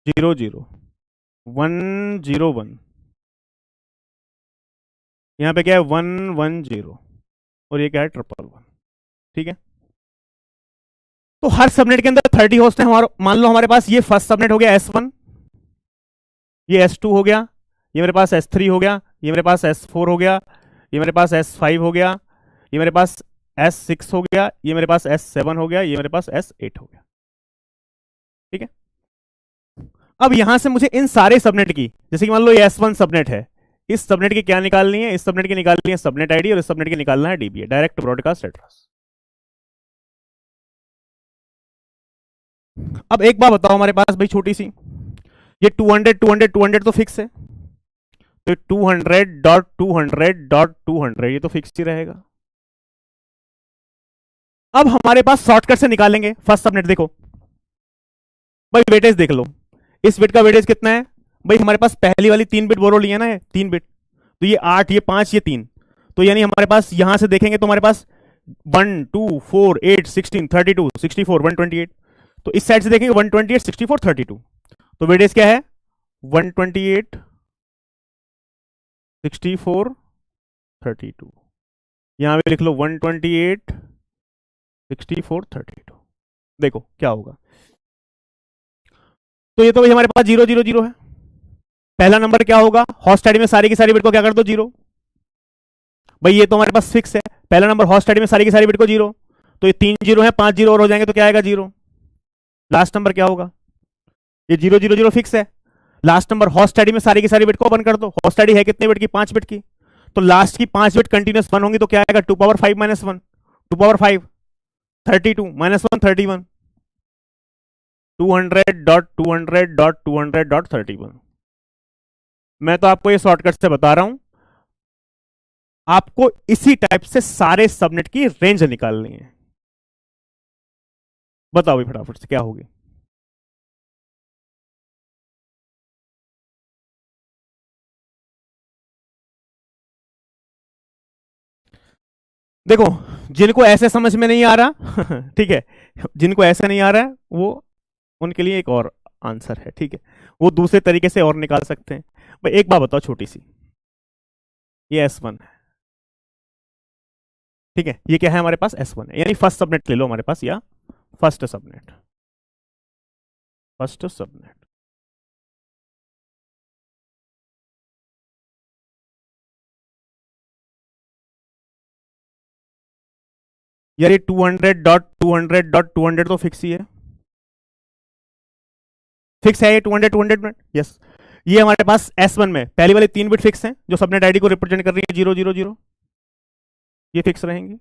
0 0 1 0 1, यहां पे क्या है? 1 1 0, और ये क्या है? 1 1 1। ठीक है, तो हर सबनेट के अंदर 30 होस्ट है हमारा। मान लो हमारे पास ये फर्स्ट सबनेट हो गया S1, ये S2 हो गया, ये मेरे पास S3 हो गया, ये मेरे पास S4 हो गया, ये मेरे पास S5 हो गया, ये मेरे पास S6 हो गया, ये मेरे पास S7 हो गया, ये मेरे पास S8 हो गया। ठीक है, अब यहां से मुझे इन सारे सबनेट की, जैसे कि मान लो ये S1 सबनेट है, इस सबनेट की क्या निकालनी है? इस सबनेट की निकालनी है सबनेट आईडी, और इस सबनेट की निकालना है डीबीए, डायरेक्ट ब्रॉडकास्ट एड्रेस। अब एक बात बताओ हमारे पास भाई छोटी सी, ये 200 200 200 तो फिक्स है, तो 200.200.200 ये तो फिक्स ही रहेगा। अब हमारे पास शॉर्टकट से निकालेंगे फर्स्ट सबनेट। देखो भाई वेटेज देख लो, इस बिट का वेटेज कितना है भाई? हमारे पास पहली वाली 3 बिट बोरो लिया ना, 3 बिट, तो ये 8, ये 5, ये 3, तो यानी हमारे पास यहां से देखेंगे तो हमारे पास 1 2 4 8 16 32 64 128, तो इस साइड से देखेंगे 128 64 32, तो वेटेज क्या है? 128 64 32। यहां पे लिख लो 128 64 32। देखो क्या होगा, तो ये तो भाई हमारे पास 0 0 0 है। पहला नंबर क्या होगा? हॉस्ट आईडी में सारी की सारी बिट को क्या कर दो? 0। भाई ये तो हमारे पास फिक्स है, पहला नंबर हॉस्ट आईडी में सारी की सारी बिट को 0, तो ये 3 0 है, 5 0 और हो जाएंगे तो क्या आएगा? 0। लास्ट नंबर क्या होगा? ये 0 0 0 फिक्स है, लास्ट नंबर हॉस्ट आईडी में सारी की सारी बिट को ओपन कर दो। हॉस्ट आईडी है कितने बिट की? 5 बिट की, तो लास्ट की 5 बिट कंटिन्यूस 1 होंगी, तो क्या आएगा? 2 पावर 5 माइनस 1, 2 पावर 5 32 माइनस 1 31, 200.200.200.31। मैं तो आपको ये शॉर्टकट से बता रहा हूं, आपको इसी टाइप से सारे सबनेट की रेंज निकालनी है। बताओ भाई फटाफट से क्या होगी। देखो, जिनको ऐसे समझ में नहीं आ रहा ठीक है, जिनको ऐसा नहीं आ रहा है वो, उनके लिए एक और आंसर है, ठीक है, वो दूसरे तरीके से और निकाल सकते हैं। भाई एक बात बताओ छोटी सी, ये S1 है, ठीक है, ये क्या है हमारे पास S1 है, यानी फर्स्ट सबनेट ले लो हमारे पास, या फर्स्ट सबनेट, फर्स्ट सबनेट। यार ये 200.200.200 तो फिक्स ही है, फिक्स है ये 200 मिनट, यस। ये हमारे पास S1 में पहली वाली 3 बिट फिक्स हैं जो सबनेट आईडी को रिप्रेजेंट कर रही है 000, ये फिक्स रहेंगे,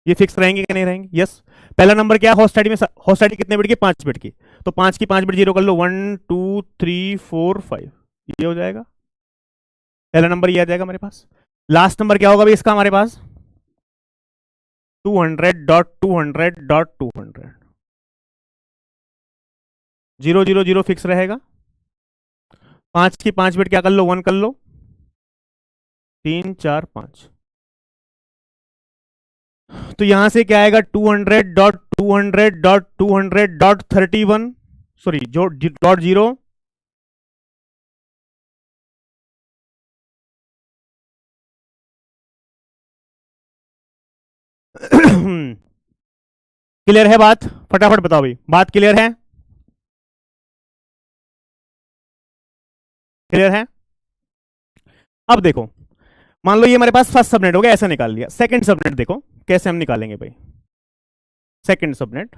ये फिक्स रहेंगे कि नहीं रहेंगे, यस। पहला नंबर क्या है होस्ट आईडी में, होस्ट आईडी कितने बिट की, 5 बिट की, तो 5 की 5 बिट जीरो कर लो, 1 2 3 4 5, ये हो जाएगा, पहला नंबर ये आ जाएगा हमारे पास। लास्ट नंबर क्या होगा भाई इसका हमारे पास, 200.200.200, 000 फिक्स रहेगा, 5 की 5 बिट क्या कर लो, 1 कर लो, 3 4 5, तो यहां से क्या आएगा, 200.200.200.31, सॉरी जो डॉट जीरो, क्लियर है बात, फटाफट बताओ भाई, बात क्लियर है, क्लियर है। अब देखो, मान लो ये हमारे पास फर्स्ट सबनेट हो गया, ऐसा निकाल लिया, सेकंड सबनेट देखो कैसे हम निकालेंगे भाई, सेकंड सबनेट,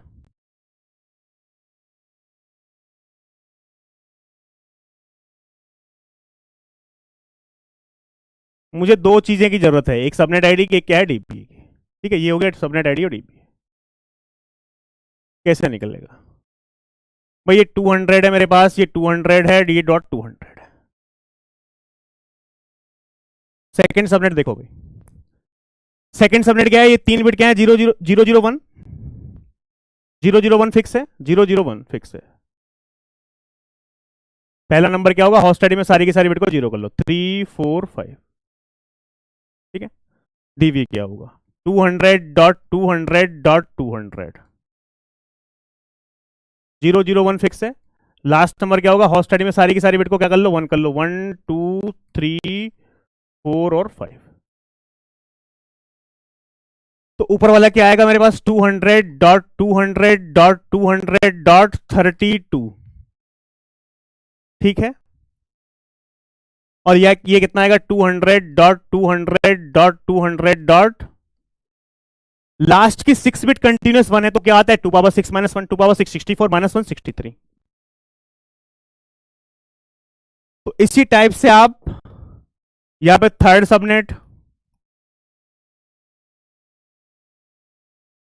मुझे दो चीजें की जरूरत है, एक सबनेट आईडी की, एक क्या है, डीपी की, ठीक है, ये हो गया सबनेट आईडी और डीपी, कैसे निकलेगा भाई, ये 200 है मेरे पास, ये 200 है, ये डॉट 200 है। सेकंड सबनेट देखो भाई, सेकंड सबनेट क्या है, ये 3 बिट क्या है, 001, 001 फिक्स है, 001 फिक्स है। पहला नंबर क्या होगा, होस्ट आईडी में सारी की सारी बिट को जीरो कर लो, 3 4 5, ठीक है, डीवी क्या होगा, 200.200.200, 001 फिक्स है। लास्ट नंबर क्या होगा, होस्ट आईडी में सारी की सारी बिट को क्या कर लो, 1 कर लो, 1 2 3 4 और 5, तो ऊपर वाला क्या आएगा मेरे पास, 200.200.200.32, ठीक है, और ये कितना आएगा, 200.200.200. लास्ट की 6 बिट कंटिन्यूस 1 है, तो क्या आता है, 2^6 - 1, 2^6 64 - 1 63, तो इसी टाइप से आप यहां पे थर्ड सबनेट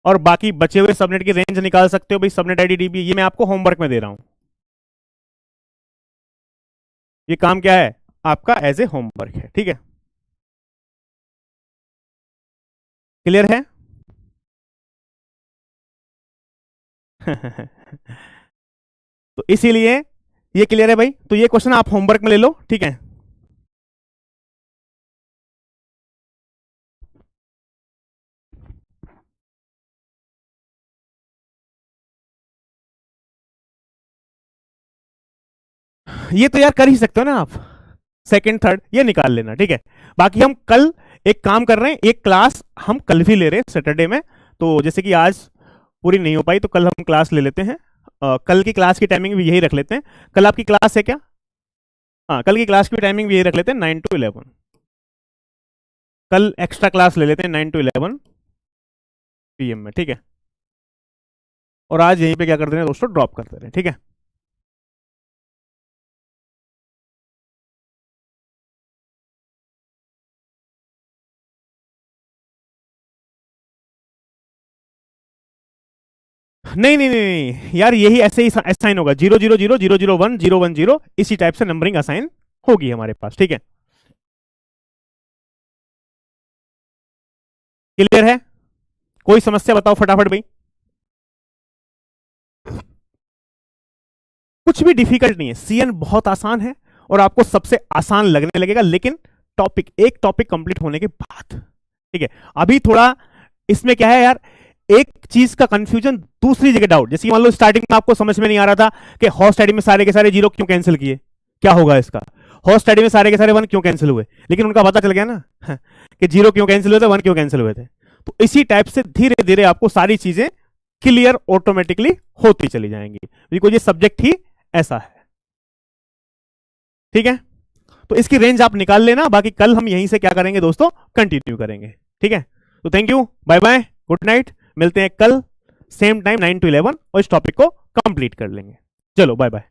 और बाकी बचे हुए सबनेट की रेंज निकाल सकते हो भाई, सबनेट आईडी डीबी, ये मैं आपको होमवर्क में दे रहा हूं, ये काम क्या है आपका, एज ए होमवर्क है, ठीक है, क्लियर है तो इसीलिए ये क्लियर है भाई, तो ये क्वेश्चन आप होमवर्क में ले लो, ठीक है। ये तो यार कर ही सकते हो ना आप, सेकंड थर्ड ये निकाल लेना, ठीक है। बाकी हम कल एक काम कर रहे हैं, एक क्लास हम कल भी ले रहे हैं सैटरडे में, तो जैसे कि आज पूरी नहीं हो पाई तो कल हम क्लास ले लेते हैं, कल की क्लास की टाइमिंग भी यही रख लेते हैं, कल आपकी क्लास है क्या, हाँ कल की क्लास की टाइमिंग भी यही रख लेते हैं, 9 to 11, कल एक्स्ट्रा क्लास ले लेते हैं 9 to 11 PM में, ठीक है, और आज यहीं पे क्या कर दे रहे हैं दोस्तों, ड्रॉप कर दे रहे हैं, ठीक है। नहीं नहीं नहीं नहीं यार, यही ऐसे ही असाइन होगा, 0000001 इसी टाइप से नंबरिंग असाइन होगी हमारे पास, ठीक है। क्लियर है? कोई समस्या बताओ फटाफट भाई। कुछ भी डिफिकल्ट नहीं है, सीएन बहुत आसान है और आपको सबसे आसान लगने लगेगा, लेकिन एक टॉपिक कंप्लीट होने के बाद। ठीक है, अभी थोड़ा इसमें क्या है यार, एक चीज का कंफ्यूजन, दूसरी जगह डाउट। जैसे मान लो स्टार्टिंग में आपको समझ में नहीं आ रहा था कि हॉस्ट आईडी में सारे के सारे जीरो क्यों कैंसिल किए, क्या होगा इसका। हॉस्ट आईडी में सारे के सारे वन क्यों कैंसिल हुए, लेकिन उनका पता चल गया ना कि जीरो क्यों कैंसिल हुए थे, वन क्यों कैंसिल हुए थे। तो इसी टाइप से धीरे धीरे आपको सारी चीजें क्लियर ऑटोमेटिकली होती चली जाएंगी, बिकॉज ये सब्जेक्ट ही ऐसा है। ठीक है, तो इसकी रेंज आप निकाल लेना, बाकी कल हम यहीं से क्या करेंगे दोस्तों, कंटिन्यू करेंगे। ठीक है, तो thank you, bye bye, good night, मिलते हैं कल सेम टाइम 9 to 11 और इस टॉपिक को कंप्लीट कर लेंगे। चलो बाय बाय।